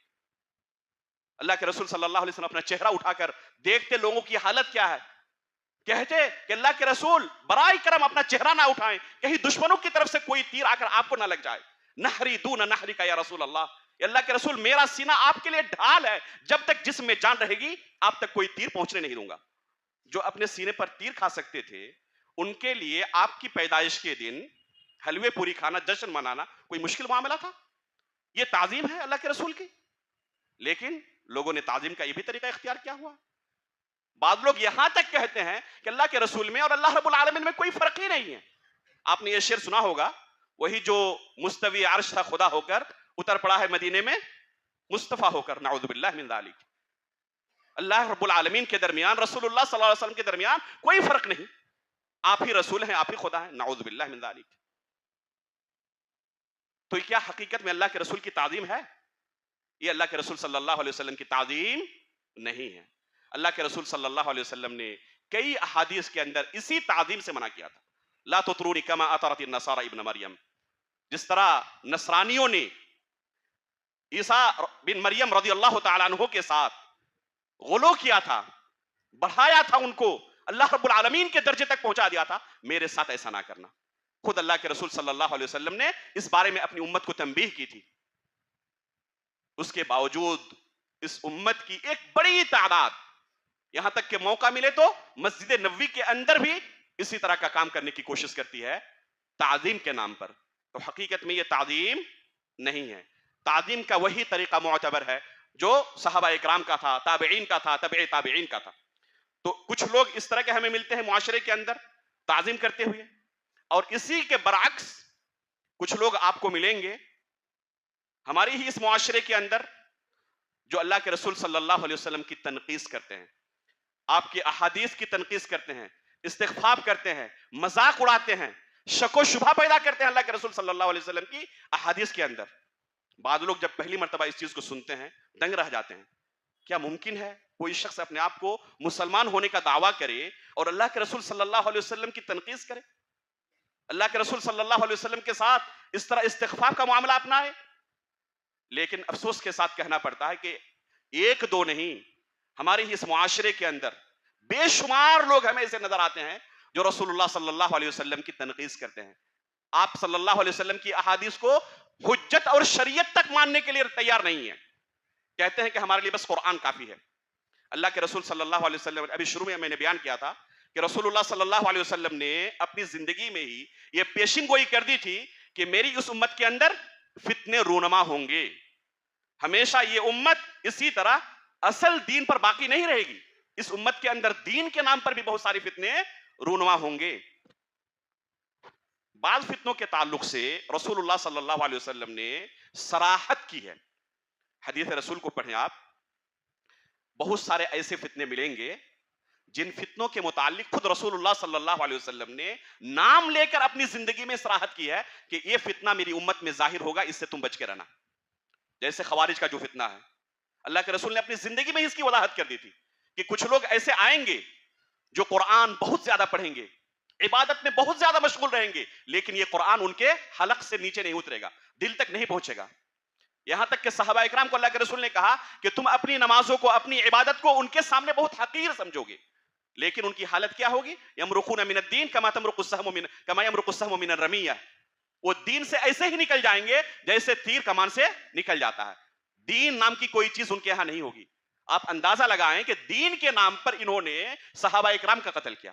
اللہ کے رسول صلی اللہ علیہ وسلم اپنا چہرہ اٹھا کر دیکھتے لوگوں کی حالت کیا ہے، کہتے کہ اللہ کے رسول برائے کرم اپنا چہرہ نہ اٹھائیں، کہیں دشمنوں کی طرف سے کوئی تیر آ کر آپ کو نہ لگ جائے. نحری دون نحری کا یا رسول اللہ، اللہ کے رسول میرا سینہ آپ کے لیے ڈھال ہے، جب تک جسم میں جان رہے گی آپ تک کوئی تیر پہنچنے نہیں دوں گا. جو اپنے سینے پر تیر کھا سکتے تھے ان کے لیے آپ کی پیدائش کے دن حلوے پوری کھانا، جشن منانا کوئی مشکل معاملہ تھا؟ یہ تعظیم ہے اللہ کے رسول کی. لیکن لوگوں نے تعظیم کا یہ بھی طریقہ اختیار کیا ہوا. بعض لوگ یہاں تک کہتے ہیں کہ اللہ کے رسول میں اور اللہ رب العالمین میں کوئی فرق ہی نہیں ہے. آپ نے یہ شعر سنا ہوگا، وہی جو مستوی عرش تھا خدا ہو کر اتر پڑا ہے مدینے میں مصطفیٰ ہو کر، نعوذ باللہ من ذالک. اللہ رب العالمین کے درمیان، رسول اللہ صلی اللہ علیہ وسلم کے درمیان کوئی فرق نہیں، آپ ہی رسول ہیں، آپ ہی خدا ہیں، نعوذ باللہ من ذالک. تو کیا حقیقت میں اللہ کے رسول کی تعظیم ہے؟ یہ اللہ کے رسول صلی اللہ علیہ وسلم کی تعظیم نہیں ہے. اللہ کے رسول صلی اللہ علیہ وسلم نے کئی احادیث کے اندر اسی تعظیم سے منع کیا تھا. لا تطرونی کما اطرت النصارى ابن مریم، جس طرح نصرانیوں نے عیسیٰ بن مریم رضی اللہ تعالیٰ عنہ کے ساتھ غلو کیا تھا، بڑھایا تھا، ان کو اللہ رب العالمین کے درجے تک پہنچا دیا تھا، میرے ساتھ ایسا نہ کرنا. خود اللہ کے رسول صلی اللہ علیہ وسلم نے اس بارے میں اپنی امت کو تنبیہ کی تھی. اس کے باوجود اس امت کی ایک بڑی تعداد یہاں تک کہ موقع ملے تو مسجد نبوی کے اندر بھی اسی طرح کا کام کرنے کی کوشش کرتی ہے تعظیم کے نام پر. تو حقیقت میں یہ تعظیم نہیں ہے. تعظیم کا وہی طریقہ معتبر ہے جو صحابہ اکرام کا تھا، تابعین کا تھا، تبع تابعین کا تھا. تو کچھ لوگ اس طرح کے ہمیں ملتے ہیں معاشرے کے اندر تعظیم کرتے ہوئے، اور اسی کے برعکس کچھ لوگ آپ کو ملیں گے ہماری ہی اس معاشرے کے اندر جو اللہ کے رسول صلی اللہ علیہ وسلم کی تنقیص کرتے ہیں، آپ کی احادیث کی تنقیص کرتے ہیں، استخفاف کرتے ہیں، مذاق اڑاتے ہیں، شک و شبہ پیدا کرتے ہیں اللہ کے رسول صلی اللہ علیہ وسلم کی احادیث کے اندر. بعض لوگ جب پہلی مرتبہ اس چیز کو سنتے ہیں دنگ رہ جاتے ہیں. کیا ممکن ہے کوئی شخص اپنے آپ کو مسلمان ہونے کا دعویٰ کرے اور اللہ کے رسول صلی اللہ علیہ وسلم کی تنقیص کرے، اللہ کے رسول صلی اللہ علیہ وسلم کے ساتھ اس طرح استخفاف کا معاملہ اپنائے؟ لیکن افسوس کے ساتھ کہنا پڑتا ہے کہ ایک دو نہیں، ہمارے ہی اس معاشرے کے اندر بے شمار لوگ ہمیں ایسے نظر آتے ہیں جو رسول اللہ صلی اللہ علیہ وسلم کی تنقیص کرتے ہیں. آپ صلی اللہ علیہ وسلم کی احادیث کو حجت اور شریعت تک ماننے کے لیے تیار نہیں ہیں، کہتے ہیں کہ ہمارے لیے بس قرآن کافی ہے. اللہ کے رسول صلی اللہ علیہ وسلم، ابھی شروع میں نے بیان کیا تھا کہ رسول اللہ صلی اللہ علیہ وسلم نے اپنی زندگی میں ہی یہ پیشین گوئی کر دی تھی کہ میری اس امت کے اندر فتنے رونما ہوں گے. ہمیشہ یہ امت اسی طرح اصل دین پر باقی نہیں رہے گی، اس امت کے اندر دین کے نام پر بھی بہت ساری فتنے رونما ہوں گے. بعض فتنوں کے تعلق سے رسول اللہ صلی اللہ علیہ وسلم نے صراحت کی ہے. حدیث رسول کو پڑھیں آپ، بہت سارے ایسے فتنے ملیں گے جن فتنوں کے متعلق خود رسول اللہ صلی اللہ علیہ وسلم نے نام لے کر اپنی زندگی میں صراحت کی ہے کہ یہ فتنہ میری امت میں ظاہر ہوگا، اس سے تم بچ کے رہنا. جیسے خوارج کا جو فتنہ ہے، اللہ کے رسول نے اپنی زندگی میں اس کی وضاحت کر دی تھی کہ کچھ لوگ ایسے آئیں گے جو قرآن بہت زیادہ پڑھیں گے، عبادت میں بہت زیادہ مشغول رہیں گے، لیکن یہ قرآن ان کے حلق سے نیچے نہیں اترے گا، دل تک نہیں پہنچے گا. یہاں تک کہ صحابہ اکرام کو اللہ کے رسول نے کہا کہ تم اپنی نمازوں کو، اپنی عبادت کو ان کے سامنے بہت حقیر سمجھو گے، لیکن ان کی حالت کیا ہوگی؟ یمرقون من الدین کما تمرق السهم من الرمیہ. وہ دین سے ایسے ہی نکل جائیں گے جیسے تیر کمان سے نکل جاتا ہے. دین نام کی کوئی چیز ان کے ہاں نہیں ہوگی. آپ اندازہ لگائیں کہ دین کے نام پر انہوں نے صحابہ اکرام کا قتل کیا.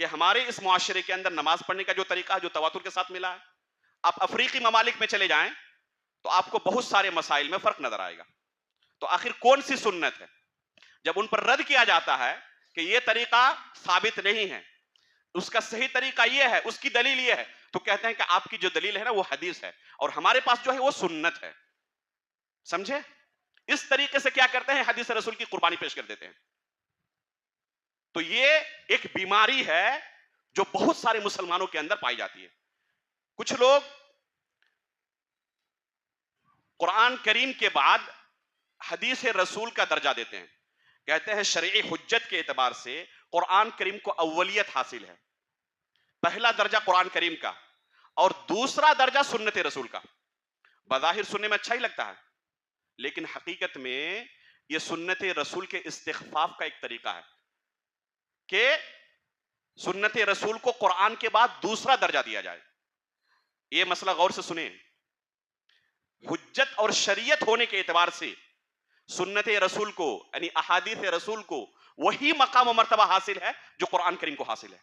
کہ ہمارے اس معاشرے کے اندر نماز پڑھنے کا جو طریقہ ہے جو تواتر کے ساتھ ملا ہے، آپ افریقی ممالک میں چلے جائیں تو آپ کو بہت سارے مسائل میں فرق نظر آئے گا. تو آخر کون سی سنت ہے؟ جب ان پر رد کیا جاتا ہے کہ یہ طریقہ ثابت نہیں ہے، اس کا صحیح طریقہ یہ ہے، اس کی دلیل یہ ہے، تو کہتے ہیں کہ آپ کی جو دلیل ہے نا وہ حدیث ہے اور ہمارے پاس جو ہے وہ سنت ہے. سمجھے؟ اس طریقے سے کیا کرتے ہیں؟ حدیث رسول کی قربانی پیش کر دیتے ہیں. تو یہ ایک بیماری ہے جو بہت سارے مسلمانوں کے اندر پائی جاتی ہے. کچھ لوگ قرآن کریم کے بعد حدیث رسول کا درجہ دیتے ہیں، کہتے ہیں شرعی حجت کے اعتبار سے قرآن کریم کو اولیت حاصل ہے. پہلا درجہ قرآن کریم کا اور دوسرا درجہ سنت رسول کا. بظاہر سننے میں اچھا ہی لگتا ہے، لیکن حقیقت میں یہ سنت رسول کے استخفاف کا ایک طریقہ ہے کہ سنت رسول کو قرآن کے بعد دوسرا درجہ دیا جائے. یہ مسئلہ غور سے سنیں. حجت اور شریعت ہونے کے اعتبار سے سنت رسول کو یعنی احادیث رسول کو وہی مقام و مرتبہ حاصل ہے جو قرآن کریم کو حاصل ہے.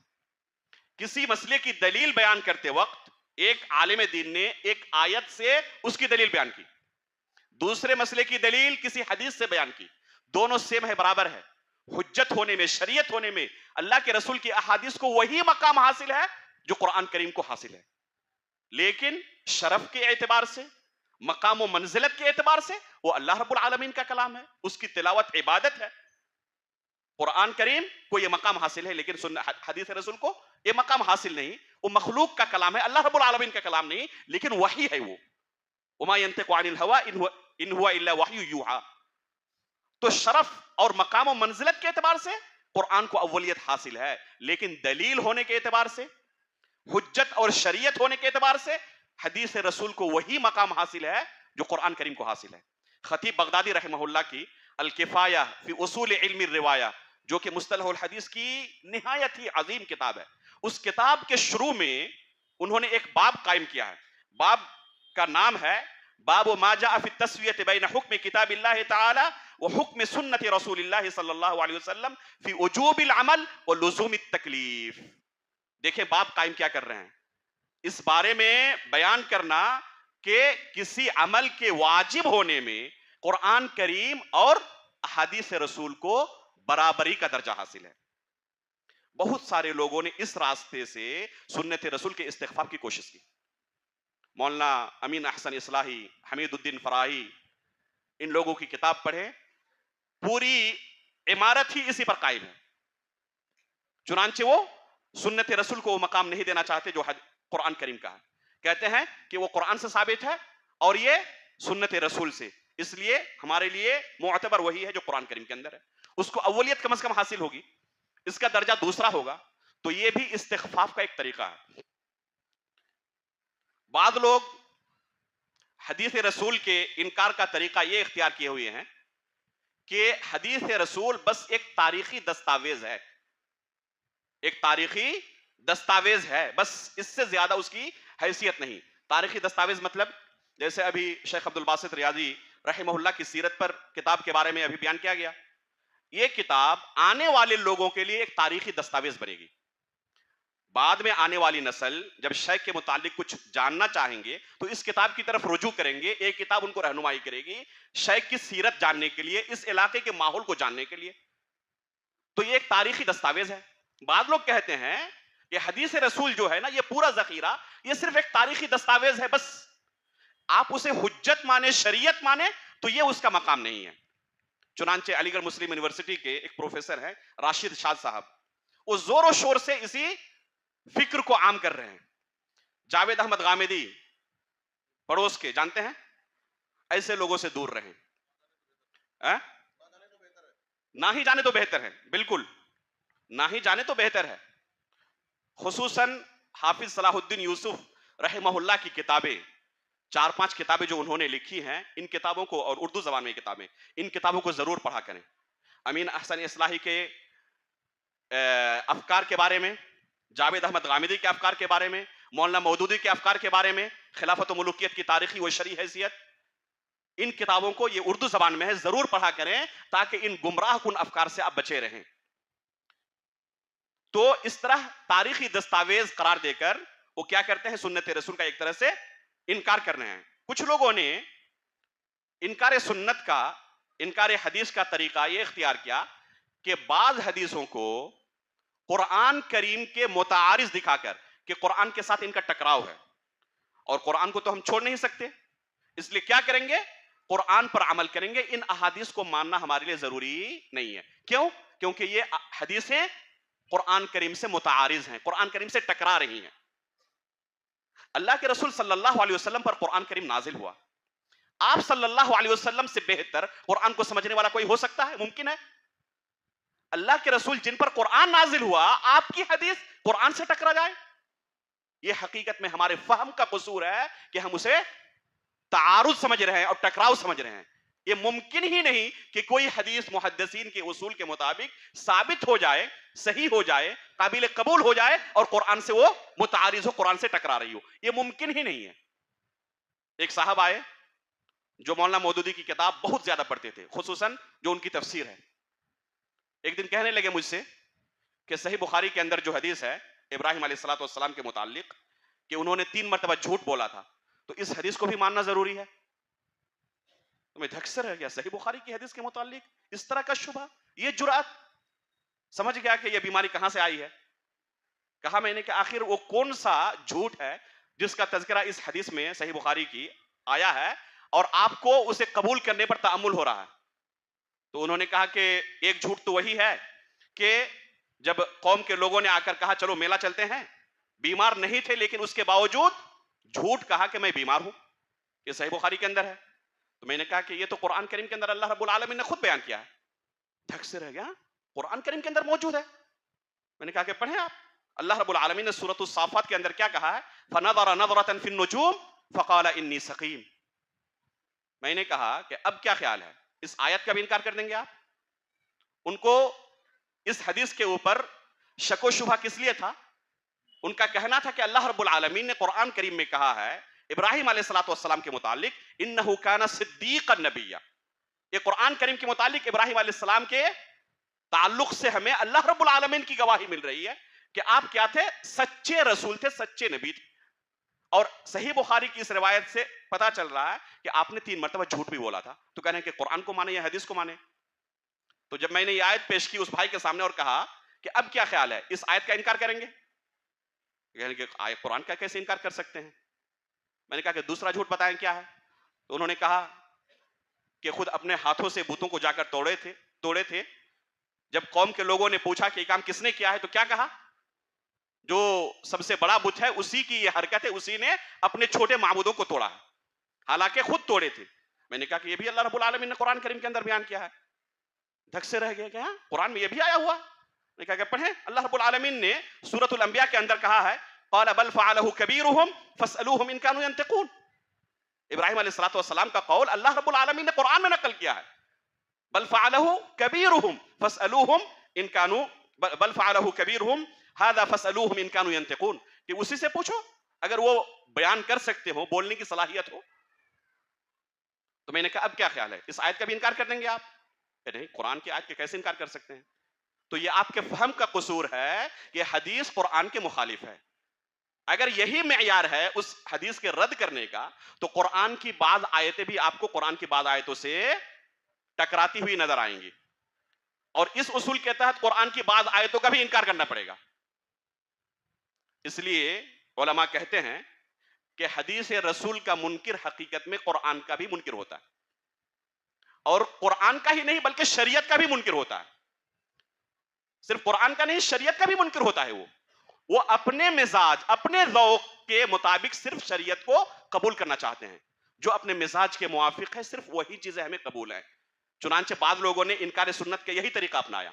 کسی مسئلے کی دلیل بیان کرتے وقت ایک عالم دین نے ایک آیت سے اس کی دلیل بیان کی، دوسرے مسئلے کی دلیل کسی حدیث سے بیان کی، دونوں سیم ہے، برابر ہے. حجت ہونے میں، شریعت ہونے میں اللہ کے رسول کی احادیث کو وہی مقام حاصل ہے جو قرآن کریم کو حاصل ہے. لیکن شرف کے اعتبار سے، مقام و منزلت کے اعتبار سے وہ اللہ رب العالمین کا کلام ہے، اس کی تلاوت عبادت ہے. قرآن کریم کو یہ مقام حاصل ہے لیکن حدیث رسول کو یہ مقام حاصل نہیں. وہ مخلوق کا کلام ہے، اللہ رب العالمین کا کلام نہیں، لیکن وحی ہے. وہ وما ينطق عن الهوى ان هو الا وحی یوحى. تو شرف اور مقام و منزلت کے اعتبار سے قرآن کو اولیت حاصل ہے، لیکن دلیل ہونے کے اعتبار سے، حجت اور شریعت ہونے کے اعتبار سے حدیث رسول کو وہی مقام حاصل ہے جو قرآن کریم کو حاصل ہے. خطیب بغدادی رحمہ اللہ کی الکفایہ فی اصول علم الروایہ، جو کہ مصطلح الحدیث کی نہایت ہی عظیم کتاب ہے، اس کتاب کے شروع میں انہوں نے ایک باب قائم کیا ہے. باب کا نام ہے باب ما جاء فی التسویۃ بین حکم کتاب اللہ تعالی و حکم سنت رسول اللہ صلی اللہ علیہ وسلم فی وجوب العمل و لزوم التکلیف. دیکھیں باب قائم کیا کر رہے ہیں، اس بارے میں بیان کرنا کہ کسی عمل کے واجب ہونے میں قرآن کریم اور احادیث رسول کو برابری کا درجہ حاصل ہے. بہت سارے لوگوں نے اس راستے سے سنت رسول کے استخفاف کی کوشش کی. مولانا امین احسن اصلاحی، حمید الدین فراہی، ان لوگوں کی کتاب پڑھیں، پوری عمارت ہی اسی پر قائم ہے. چنانچہ وہ سنت رسول کو وہ مقام نہیں دینا چاہتے جو قرآن کریم کا ہے. کہتے ہیں کہ وہ قرآن سے ثابت ہے اور یہ سنت رسول سے، اس لیے ہمارے لیے معتبر وہی ہے جو قرآن کریم کے اندر ہے. اس کو اولیت کم از کم حاصل ہوگی، اس کا درجہ دوسرا ہوگا. تو یہ بھی استخفاف کا ایک طریقہ ہے. بعض لوگ حدیث رسول کے انکار کا طریقہ یہ اختیار کیے ہوئے ہیں کہ حدیث رسول بس ایک تاریخی دستاویز ہے، ایک تاریخی دستاویز ہے، بس اس سے زیادہ اس کی حیثیت نہیں. تاریخی دستاویز مطلب جیسے ابھی شیخ عبد الباسط ریاضی رحمہ اللہ کی سیرت پر کتاب کے بارے میں ابھی بیان کیا گیا. یہ کتاب آنے والے لوگوں کے لیے ایک تاریخی دستاویز بنے گی. بعد میں آنے والی نسل جب شیخ کے متعلق کچھ جاننا چاہیں گے تو اس کتاب کی طرف رجوع کریں گے. ایک کتاب ان کو رہنمائی کرے گی شیخ کی سیرت جاننے کے لیے، اس علاقے کے ماحول کو جاننے کے لیے. تو یہ ایک تاریخی دستاویز ہے. بعض لوگ کہتے ہیں کہ حدیث رسول جو ہے نا، یہ پورا ذخیرہ یہ صرف ایک تاریخی دستاویز ہے، بس آپ اسے حجت مانے، شریعت مانے تو یہ اس کا مقام نہیں ہے. چنانچہ علی گڑھ مسلم یونیورسٹی کے ایک پروفیسر ہیں راشد شاد صاحب، وہ زور و شور سے اسی فکر کو عام کر رہے ہیں. جاوید احمد غامدی پڑوس کے جانتے ہیں، ایسے لوگوں سے دور رہیں. نہ ہی جانے تو بہتر ہے، بالکل نہ ہی جانے تو بہتر ہے. خصوصاً حافظ صلاح الدین یوسف رحمہ اللہ کی کتابیں، 4-5 کتابیں جو انہوں نے لکھی ہیں، ان کتابوں کو، اور اردو زبان میں کتابیں، ان کتابوں کو ضرور پڑھا کریں. امین احسن اصلاحی کے افکار کے بارے میں، جاوید احمد غامدی کے افکار کے بارے میں، مولانا مودودی کے افکار کے بارے میں، خلافت و ملوکیت کی تاریخی و شرعی حیثیت، ان کتابوں کو یہ اردو زبان میں ہے، ضرور پڑھا کریں تاکہ ان گمراہ کن افکار سے آپ بچے رہیں. تو اس طرح تاریخی دستاویز قرار دے کر وہ کیا کرتے ہیں؟ سنت رسول کا ایک طرح سے انکار کر رہے ہیں. کچھ لوگوں نے انکار سنت کا، انکار حدیث کا طریقہ یہ اختیار کیا کہ بعض حدیثوں کو قرآن کریم کے متعارض دکھا کر کہ قرآن کے ساتھ ان کا ٹکراؤ ہے، اور قرآن کو تو ہم چھوڑ نہیں سکتے، اس لیے کیا کریں گے؟ قرآن پر عمل کریں گے. ان احادیث کو ماننا ہمارے لیے ضروری نہیں ہے. کیوں؟ کیونکہ یہ حدیثیں قرآن کریم سے متعارض ہیں، قرآن کریم سے ٹکرا رہی ہیں. اللہ کے رسول صلی اللہ علیہ وسلم پر قرآن کریم نازل ہوا. آپ صلی اللہ علیہ وسلم سے بہتر قرآن کو سمجھنے والا کوئی ہو سکتا ہے؟ ممکن ہے؟ اللہ کے رسول جن پر قرآن نازل ہوا، آپ کی حدیث قرآن سے ٹکرا جائے؟ یہ حقیقت میں ہمارے فہم کا قصور ہے کہ ہم اسے تعارض سمجھ رہے ہیں اور ٹکراؤ سمجھ رہے ہیں. یہ ممکن ہی نہیں کہ کوئی حدیث محدثین کے اصول کے مطابق ثابت ہو جائے، صحیح ہو جائے، قابل قبول ہو جائے، اور قرآن سے وہ متعارض ہو، قرآن سے ٹکرا رہی ہو. یہ ممکن ہی نہیں ہے. ایک صاحب آئے جو مولانا مودودی کی کتاب بہت زیادہ پڑھتے تھے، خصوصاً جو ان کی تفسیر ہے. ایک دن کہنے لگے مجھ سے کہ صحیح بخاری کے اندر جو حدیث ہے ابراہیم علیہ الصلوۃ والسلام کے متعلق کہ انہوں نے 3 مرتبہ جھوٹ بولا تھا، تو اس حدیث کو بھی ماننا ضروری ہے. تو میں دھک سے رہ گیا. صحیح بخاری کی حدیث کے متعلق اس طرح کا شبہ، یہ جرأت! سمجھ گیا کہ یہ بیماری کہاں سے آئی ہے. کہا میں نے کہ آخر وہ کون سا جھوٹ ہے جس کا تذکرہ اس حدیث میں صحیح بخاری کی آیا ہے اور آپ کو اسے قبول کرنے پر تأمل ہو رہا ہے. تو انہوں نے کہا کہ ایک جھوٹ تو وہی ہے کہ جب قوم کے لوگوں نے آ کر کہا چلو میلہ چلتے ہیں، بیمار نہیں تھے لیکن اس کے باوجود جھوٹ کہا کہ میں بیمار ہوں. یہ صحیح بخاری کے اندر ہے. تو میں نے کہا کہ یہ تو قرآن کریم کے اندر اللہ رب العالمین نے خود بیان کیا ہے. دھک سے رہ گیا. قرآن کریم کے اندر موجود ہے. میں نے کہا کہ پڑھیں آپ. اللہ رب العالمین نے سورۃ الصافات کے اندر کیا کہا ہے؟ فَنَظَرَ نَظْرَةً فِي النُّجُومِ فَقَالَ إِنِّي سَقِيمٌ. میں نے کہا کہ اب کیا خیال ہے؟ اس آیت کا بھی انکار کر دیں گے آپ؟ ان کو اس حدیث کے اوپر شک و شبہ کس لیے تھا؟ ان کا کہنا تھا کہ اللہ رب العالمین نے قرآن کریم میں کہا ہے ابراہیم علیہ الصلوۃ والسلام کے متعلق انہ کان صدیقا نبیا. یہ قرآن کریم کے متعلق ابراہیم علیہ السلام کے تعلق سے ہمیں اللہ رب العالمین کی گواہی مل رہی ہے کہ آپ کیا تھے؟ سچے رسول تھے، سچے نبی تھے. اور صحیح بخاری کی اس روایت سے پتا چل رہا ہے کہ آپ نے 3 مرتبہ جھوٹ بھی بولا تھا. تو کہنے کہ قرآن کو مانے یا حدیث کو مانے. تو جب میں نے یہ آیت پیش کی اس بھائی کے سامنے اور کہا کہ اب کیا خیال ہے، اس آیت کا انکار کریں گے؟ یعنی کہ آیت قرآن کا کیسے انکار کر سکتے ہیں؟ میں نے کہا کہ دوسرا جھوٹ بتائیں کیا ہے. تو انہوں نے کہا کہ خود اپنے ہاتھوں سے بتوں کو جا کر توڑے تھے. جب قوم کے لوگوں نے پوچھا کہ یہ کام کس نے کیا ہے تو کیا کہا؟ جو سب سے بڑا بت ہے اسی کی یہ حرکت ہے، اسی نے اپنے چھوٹے معبودوں کو توڑا ہے، حالانکہ خود توڑے تھے. میں نے کہا کہ یہ بھی اللہ رب العالمین نے قرآن کریم کے اندر بیان کیا ہے. دھک سے رہ گیا کہ ہاں قرآن میں یہ بھی آیا ہوا. میں نے کہا کہ پڑھیں. اللہ رب العالمین نے سورۃ الانبیاء کے اندر کہا ہے قال بل فعلہ کبیرہم فاسألوہم ان کانوا ینطقون. ابراہیم علیہ الصلوۃ والسلام کا قول اللہ رب العالمین نے قرآن میں نقل کیا ہے. بل فعلہ کبیرہم فاسألوہم ان کانوا بل فعلہ کبیرہم ھذا فاسألوہم ان کانوا ینطقون، کہ اسی سے پوچھو اگر وہ بیان کر سکتے ہو، بولنے کی صلاحیت ہو. تو میں نے کہا اب کیا خیال ہے، اس آیت کا بھی انکار کر دیں گے آپ؟ کہ نہیں، قرآن کی آیت کے کیسے انکار کر سکتے ہیں؟ تو یہ آپ کے فہم کا قصور ہے کہ حدیث قرآن کے مخالف ہے. اگر یہی معیار ہے اس حدیث کے رد کرنے کا تو قرآن کی بعض آیتیں بھی آپ کو قرآن کی بعض آیتوں سے ٹکراتی ہوئی نظر آئیں گی، اور اس اصول کے تحت قرآن کی بعض آیتوں کا بھی انکار کرنا پڑے گا. اس لیے علماء کہتے ہیں کہ حدیث رسول کا منکر حقیقت میں قرآن کا بھی منکر ہوتا ہے، اور قرآن کا ہی نہیں بلکہ شریعت کا بھی منکر ہوتا ہے. صرف قرآن کا نہیں، شریعت کا بھی منکر ہوتا ہے. وہ اپنے مزاج، اپنے ذوق کے مطابق صرف شریعت کو قبول کرنا چاہتے ہیں. جو اپنے مزاج کے موافق ہے صرف وہی چیزیں ہمیں قبول ہیں. چنانچہ بعض لوگوں نے انکار سنت کا یہی طریقہ اپنایا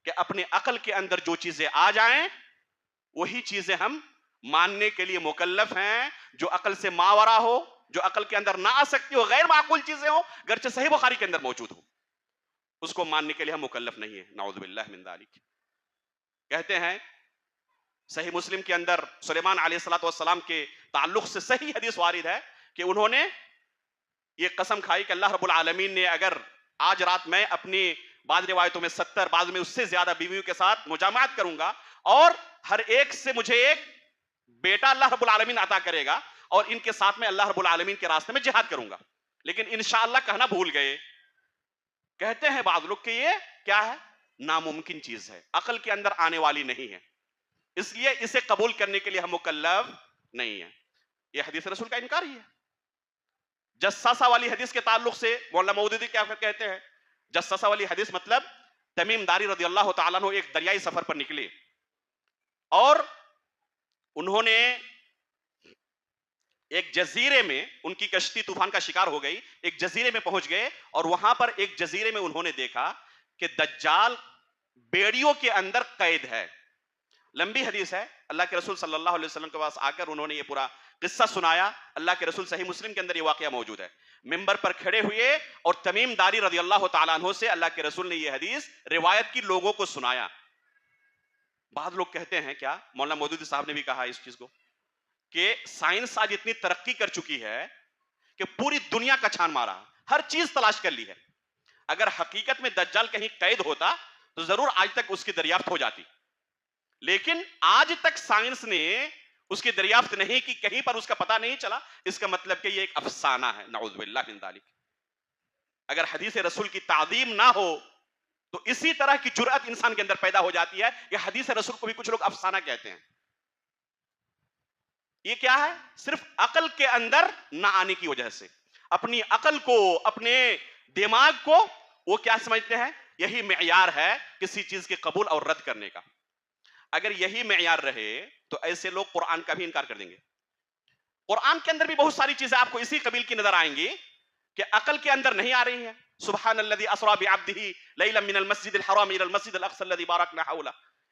کہ اپنے عقل کے اندر جو چیزیں آ جائیں وہی چیزیں ہم ماننے کے لیے مکلف ہیں. جو عقل سے ماورا ہو، جو عقل کے اندر نہ آ سکتی ہو، غیر معقول چیزیں ہوں، گرچہ صحیح بخاری کے اندر موجود ہو، اس کو ماننے کے لیے ہم مکلف نہیں ہیں. نعوذ باللہ من ذالک. کہتے ہیں صحیح مسلم کے اندر سلیمان علیہ الصلوۃ والسلام کے تعلق سے صحیح حدیث وارد ہے کہ انہوں نے یہ قسم کھائی کہ اللہ رب العالمین نے اگر آج رات میں اپنی بعض روایتوں میں 70 بعض میں اس سے زیادہ بیویوں کے ساتھ مجامعت کروں گا اور ہر ایک سے مجھے ایک بیٹا اللہ رب العالمین عطا کرے گا اور ان کے ساتھ میں اللہ رب العالمین کے راستے میں جہاد کروں گا. لیکن انشاءاللہ کہنا بھول گئے. کہتے ہیں بعض لوگ کہ یہ کیا ہے؟ ناممکن چیز ہے, عقل کے اندر آنے والی نہیں ہے, اس لیے اسے قبول کرنے کے لیے ہم مکلف نہیں ہیں. یہ حدیث رسول کا انکار ہی ہے. جساسہ والی حدیث کے تعلق سے مولانا مودودی کیا کہتے ہیں؟ جساسہ والی حدیث مطلب تمیم داری رضی اللہ تعالیٰ عنہ ایک دریائی سفر پر نکلے اور انہوں نے ایک جزیرے میں, ان کی کشتی طوفان کا شکار ہو گئی, ایک جزیرے میں پہنچ گئے اور وہاں پر ایک جزیرے میں انہوں نے دیکھا کہ دجال بیڑیوں کے اندر قید ہے. لمبی حدیث ہے. اللہ کے رسول صلی اللہ علیہ وسلم کے پاس آ کر انہوں نے یہ پورا قصہ سنایا. اللہ کے رسول صحیح مسلم کے اندر یہ واقعہ موجود ہے. ممبر پر کھڑے ہوئے اور تمیم داری رضی اللہ تعالیٰ عنہ سے اللہ کے رسول نے یہ حدیث روایت کی لوگوں کو سنایا. بعض لوگ کہتے ہیں, کیا مولانا مودودی صاحب نے بھی کہا اس چیز کو, کہ سائنس آج اتنی ترقی کر چکی ہے کہ پوری دنیا کا چھان مارا, ہر چیز تلاش کر لی ہے. اگر حقیقت میں دجال کہیں قید ہوتا تو ضرور آج تک اس کی دریافت ہو جاتی, لیکن آج تک سائنس نے اس کی دریافت نہیں کی, کہیں پر اس کا پتہ نہیں چلا. اس کا مطلب کہ یہ ایک افسانہ ہے, نعوذ باللہ من ذالک. اگر حدیث رسول کی تعظیم نہ ہو تو اسی طرح کی جرأت انسان کے اندر پیدا ہو جاتی ہے. یہ حدیث رسول کو بھی کچھ لوگ افسانہ کہتے ہیں. یہ کیا ہے؟ صرف عقل کے اندر نہ آنے کی وجہ سے, اپنی عقل کو, اپنے دماغ کو وہ کیا سمجھتے ہیں؟ یہی معیار ہے کسی چیز کے قبول اور رد کرنے کا. اگر یہی معیار رہے تو ایسے لوگ قرآن کا بھی انکار کر دیں گے. قرآن کے اندر بھی بہت ساری چیزیں آپ کو اسی قبیل کی نظر آئیں گی کہ عقل کے اندر نہیں آ رہی ہیں. سبحان الذی اسری بعبدہ لیلا من المسجد الحرام الی المسجد الاقصی الذی بارکنا حولہ.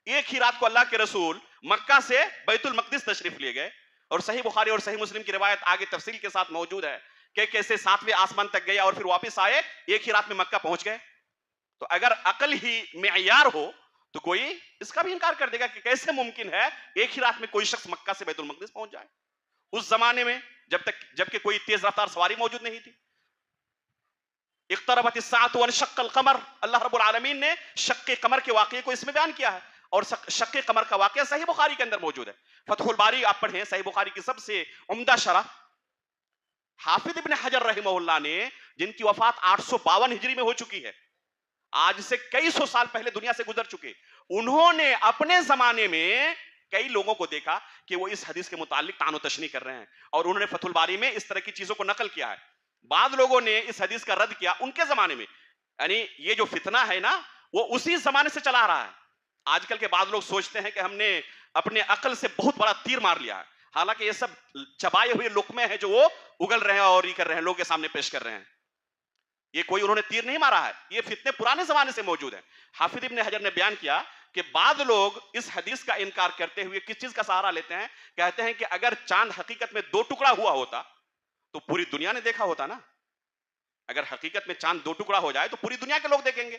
ایک ہی رات کو اللہ کے رسول مکہ سے بیت المقدس تشریف لے گئے, اور صحیح بخاری اور صحیح مسلم کی روایت آگے تفصیل کے ساتھ موجود ہے کہ کیسے 7ویں آسمان تک گئے اور پھر واپس آئے, ایک ہی رات میں مکہ پہنچ گئے. تو اگر عقل ہی معیار ہو تو کوئی اس کا بھی انکار کر دے گا کہ کیسے ممکن ہے ایک ہی رات میں کوئی شخص مکہ سے بیت المقدس پہنچ جائے. اس زمانے میں جبکہ کوئی تیز رفتار سواری موجود نہیں تھی. اقتربت الساعۃ وانشق القمر, اللہ رب العالمین نے شق قمر کے واقعے کو اس میں بیان کیا ہے, اور شق قمر کا واقعہ صحیح بخاری کے اندر موجود ہے. فتح الباری آپ پڑھیں, صحیح بخاری کی سب سے عمدہ شرح حافظ ابن حجر رحمہ اللہ نے, جن کی وفات 852 ہجری میں ہو چکی ہے, آج سے کئی سو سال پہلے دنیا سے گزر چکے, انہوں نے اپنے زمانے میں کئی لوگوں کو دیکھا کہ وہ اس حدیث کے متعلق طعن و تشنیع کر رہے ہیں, اور انہوں نے فتح الباری میں اس طرح کی چیزوں کو نقل کیا ہے. بعض لوگوں نے اس حدیث کا رد کیا ان کے زمانے میں, یعنی یہ جو فتنہ ہے نا وہ اسی زمانے سے چلا رہا ہے. آج کل کے بعض لوگ سوچتے ہیں کہ ہم نے اپنے عقل سے بہت بڑا تیر مار لیا ہے, حالانکہ یہ سب چبائے ہوئے لقمے ہیں جو وہ اگل رہے ہیں اور یہ کر رہے ہیں, لوگوں کے سامنے پیش کر رہے ہیں. یہ کوئی انہوں نے تیر نہیں مارا ہے, یہ فتنے پرانے زمانے سے موجود ہیں. حافظ ابن حجر نے بیان کیا کہ بعض لوگ اس حدیث کا انکار کرتے ہوئے کس چیز کا سہارا لیتے ہیں؟ کہتے ہیں کہ اگر چاند حقیقت میں 2 ٹکڑا ہوا ہوتا تو پوری دنیا نے دیکھا ہوتا نا. اگر حقیقت میں چاند 2 ٹکڑا ہو جائے تو پوری دنیا کے لوگ دیکھیں گے.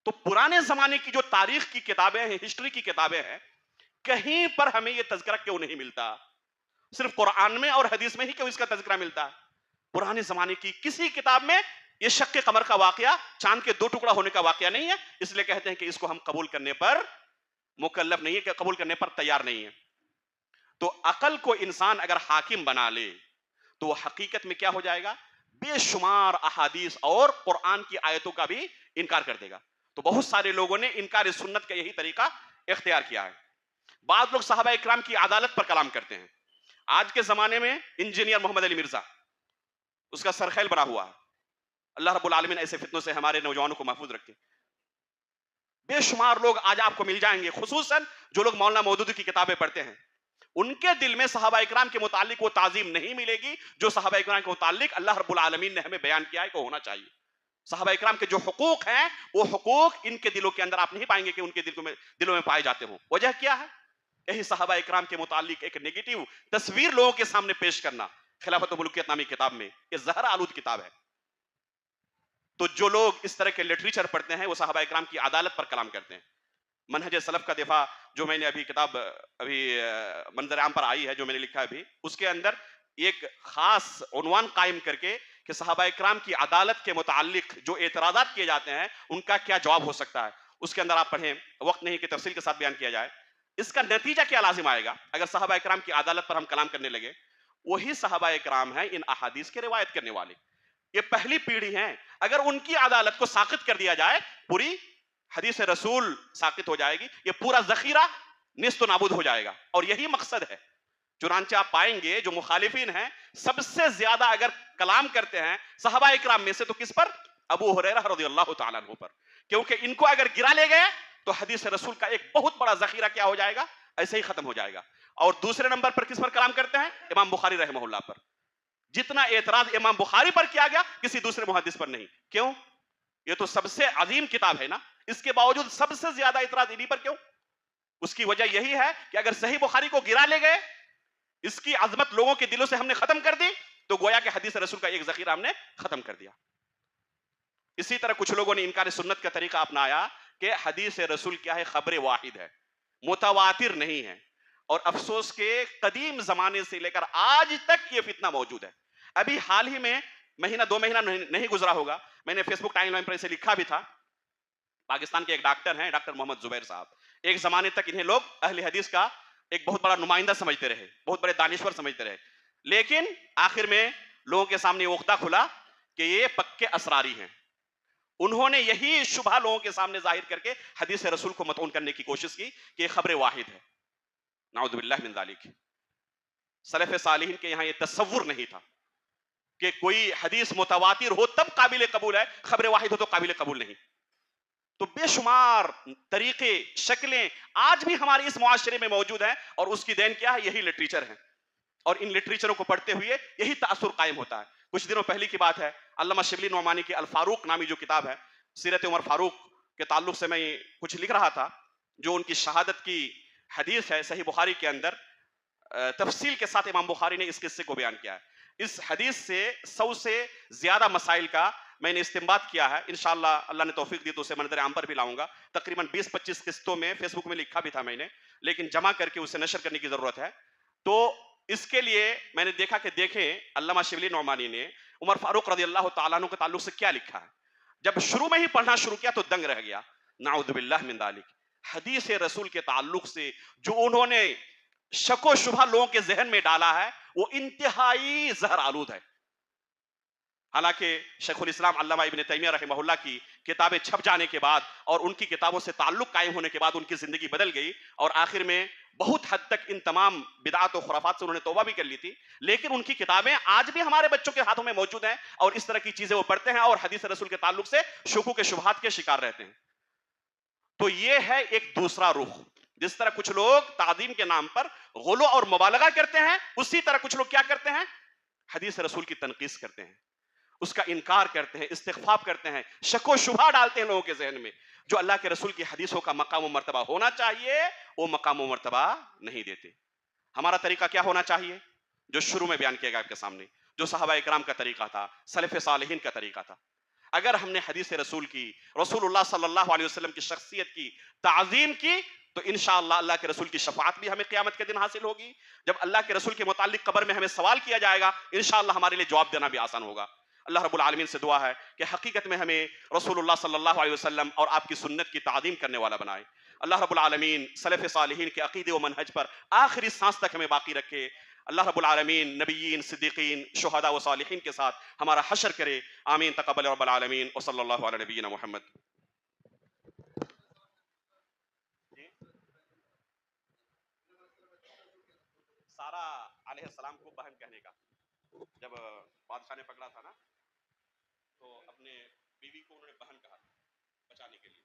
تو پرانے زمانے کی جو تاریخ کی کتابیں ہیں, ہسٹری کی کتابیں ہیں, کہیں پر ہمیں یہ تذکرہ کیوں نہیں ملتا؟ صرف قرآن میں اور حدیث میں ہی کیوں اس کا تذکرہ ملتا؟ پرانے زمانے کی کسی کتاب میں یہ شق قمر کا واقعہ, چاند کے 2 ٹکڑا ہونے کا واقعہ نہیں ہے. اس لیے کہتے ہیں کہ اس کو ہم قبول کرنے پر مکلف نہیں ہے, کہ قبول کرنے پر تیار نہیں ہے. تو عقل کو انسان اگر حاکم بنا لے تو وہ حقیقت میں کیا ہو جائے گا؟ بے شمار احادیث اور قرآن کی آیتوں کا بھی انکار کر دے گا. تو بہت سارے لوگوں نے انکار سنت کا یہی طریقہ اختیار کیا ہے. بعض لوگ صحابہ اکرام کی عدالت پر کلام کرتے ہیں. آج کے زمانے میں انجینئر محمد علی مرزا, اس کا سرخیل بنا ہوا ہے. اللہ رب العالمین ایسے فتنوں سے ہمارے نوجوانوں کو محفوظ رکھے. بے شمار لوگ آج آپ کو مل جائیں گے, خصوصاً جو لوگ مولانا مودودی کی کتابیں پڑھتے ہیں, ان کے دل میں صحابہ اکرام کے متعلق وہ تعظیم نہیں ملے گی جو صحابہ اکرام کے متعلق اللہ رب العالمین نے ہمیں بیان کیا ہے کہ ہونا چاہیے. صحابہ اکرام کے جو حقوق ہیں وہ حقوق ان کے دلوں کے اندر آپ نہیں پائیں گے کہ ان کے دلوں میں پائے جاتے ہوں. وجہ کیا ہے؟ یہی صحابہ اکرام کے متعلق ایک نیگیٹو تصویر لوگوں کے سامنے پیش کرنا. خلافت و ملوکیت نامی کتاب میں, یہ زہر آلود کتاب ہے. تو جو لوگ اس طرح کے لٹریچر پڑھتے ہیں وہ صحابہ اکرام کی عدالت پر کلام کرتے ہیں. منہج سلف کا دفاع جو میں نے ابھی کتاب منظر عام پر آئی ہے, جو میں نے لکھا ہے ابھی, اس کے اندر ایک خاص عنوان قائم کر کے کہ صحابہ اکرام کی عدالت کے متعلق جو اعتراضات کیے جاتے ہیں ان کا کیا جواب ہو سکتا ہے, اس کے اندر آپ پڑھیں, وقت نہیں کہ تفصیل کے ساتھ بیان کیا جائے. اس کا نتیجہ کیا لازم آئے گا اگر صحابہ اکرام کی عدالت پر ہم کلام کرنے لگے؟ وہی صحابہ اکرام ہیں ان احادیث کے روایت کرنے والے, یہ پہلی پیڑھی ہیں. اگر ان کی عدالت کو ساقط کر دیا جائے, پوری حدیث رسول ساقط ہو جائے گی, یہ پورا ذخیرہ نیست و نابود ہو جائے گا. اور یہی مقصد ہے. چنانچہ آپ پائیں گے جو مخالفین ہیں سب سے زیادہ اگر کلام کرتے ہیں صحابہ اکرام میں سے, تو کس پر؟ ابو ہریرہ رضی اللہ تعالیٰ عنہ پر. کیونکہ ان کو اگر گرا لے گئے تو حدیث رسول کا ایک بہت بڑا ذخیرہ کیا ہو جائے گا؟ ایسے ہی ختم ہو جائے گا. اور دوسرے نمبر پر کس پر کلام کرتے ہیں؟ امام بخاری رحمہ اللہ پر. جتنا اعتراض امام بخاری پر کیا گیا کسی دوسرے محدث پر نہیں. کیوں؟ یہ تو سب سے عظیم کتاب ہے نا, اس کے باوجود سب سے زیادہ اعتراض انہی پر کیوں؟ اس کی وجہ یہی ہے کہ اگر صحیح بخاری کو گرا لے گئے, اس کی عظمت لوگوں کے دلوں سے ہم نے ختم کر دی, تو گویا کہ حدیث رسول کا ایک ذخیرہ ہم نے ختم کر دیا. اسی طرح کچھ لوگوں نے انکار سنت کا طریقہ اپنایا کہ حدیث رسول کیا ہے؟ خبر واحد ہے, متواتر نہیں ہے. اور افسوس کے قدیم زمانے سے لے کر آج تک یہ فتنہ موجود ہے. ابھی حال ہی میں مہینہ 2 مہینہ نہیں گزرا ہوگا, میں نے فیس بک ٹائم لائن پر اسے لکھا بھی تھا. پاکستان کے ایک ڈاکٹر ہیں, ڈاکٹر محمد زبیر صاحب, ایک زمانے تک انہیں لوگ اہل حدیث کا ایک بہت بڑا نمائندہ سمجھتے رہے, بہت بڑے دانشور سمجھتے رہے. لیکن آخر میں لوگوں کے سامنے عقدہ کھلا کہ یہ پکے اسراری ہیں. انہوں نے یہی شبہ لوگوں کے سامنے ظاہر کر کے حدیث رسول کو مطعون کرنے کی کوشش کی کہ یہ خبر واحد ہے. نعوذ باللہ من ذالک. سلف صالحین کے یہاں یہ تصور نہیں تھا کہ کوئی حدیث متواتر ہو تب قابل قبول ہے, خبر واحد ہو تو قابل قبول نہیں. تو بے شمار طریقے, شکلیں آج بھی ہمارے اس معاشرے میں موجود ہیں, اور اس کی دین کیا ہے؟ یہی لٹریچر ہے. اور ان لٹریچروں کو پڑھتے ہوئے یہی تاثر قائم ہوتا ہے. کچھ دنوں پہلی کی بات ہے, علامہ شبلی نعمانی کی الفاروق نامی جو کتاب ہے, سیرت عمر فاروق کے تعلق سے میں کچھ لکھ رہا تھا, جو ان کی شہادت کی حدیث ہے صحیح بخاری کے اندر, تفصیل کے ساتھ امام بخاری نے اس قصے کو بیان کیا ہے. اس حدیث سے 100 سے زیادہ مسائل کا میں نے استنباط کیا ہے. انشاءاللہ اللہ نے توفیق دی تو اسے منظر عام پر بھی لاؤں گا. تقریباً 20-25 قسطوں میں فیس بک میں لکھا بھی تھا میں نے, لیکن جمع کر کے اسے نشر کرنے کی ضرورت ہے. تو اس کے لیے میں نے دیکھا کہ دیکھیں علامہ شبلی نعمانی نے عمر فاروق رضی اللہ تعالیٰ عنہ کے تعلق سے کیا لکھا ہے. جب شروع میں ہی پڑھنا شروع کیا تو دنگ رہ گیا. نعوذ باللہ من ذالک. حدیث رسول کے تعلق سے جو انہوں نے شک و شبہ لوگوں کے ذہن میں ڈالا ہے وہ انتہائی زہر آلود ہے. حالانکہ شیخ الاسلام علامہ ابن تیمیہ رحمہ اللہ کی کتابیں چھپ جانے کے بعد اور ان کی کتابوں سے تعلق قائم ہونے کے بعد ان کی زندگی بدل گئی, اور آخر میں بہت حد تک ان تمام بدعات و خرافات سے انہوں نے توبہ بھی کر لی تھی. لیکن ان کی کتابیں آج بھی ہمارے بچوں کے ہاتھوں میں موجود ہیں, اور اس طرح کی چیزیں وہ پڑھتے ہیں اور حدیث رسول کے تعلق سے شکوک کے شبہات کے شکار رہتے ہیں. تو یہ ہے ایک دوسرا رخ. جس طرح کچھ لوگ تعظیم کے نام پر غلو اور مبالغہ کرتے ہیں, اسی طرح کچھ لوگ کیا کرتے ہیں؟ حدیث رسول کی تنقیص کرتے ہیں, اس کا انکار کرتے ہیں, استخفاف کرتے ہیں, شک و شبہ ڈالتے ہیں لوگوں کے ذہن میں. جو اللہ کے رسول کی حدیثوں کا مقام و مرتبہ ہونا چاہیے وہ مقام و مرتبہ نہیں دیتے. ہمارا طریقہ کیا ہونا چاہیے؟ جو شروع میں بیان کیا گیا آپ کے سامنے, جو صحابہ اکرام کا طریقہ تھا, سلف صالحین کا طریقہ تھا. اگر ہم نے حدیث رسول کی, رسول اللہ صلی اللہ علیہ وسلم کی شخصیت کی تعظیم کی, تو انشاءاللہ اللہ کے رسول کی شفاعت بھی ہمیں قیامت کے دن حاصل ہوگی. جب اللہ کے رسول کے متعلق قبر میں ہمیں سوال کیا جائے گا, انشاءاللہ ہمارے لیے جواب دینا بھی آسان ہوگا. اللہ رب العالمین سے دعا ہے کہ حقیقت میں ہمیں رسول اللہ صلی اللہ علیہ وسلم اور آپ کی سنت کی تعظیم کرنے والا بنائے. اللہ رب العالمین سلف صالحین کے عقیدے و منہج پر آخری سانس تک ہمیں باقی رکھے. اللہ رب العالمین نبیین, صدیقین, شہداء و صالحین کے ساتھ ہمارا حشر کرے. آمین. تقبل رب العالمین. وصلی اللہ علی نبینا محمد. سارا علیہ السلام کو بہن کہنے کا, جب بادشاہ نے پکڑا تھا نا تو اپنے بیوی کو انہوں نے بہن کہا بچانے کے لیے.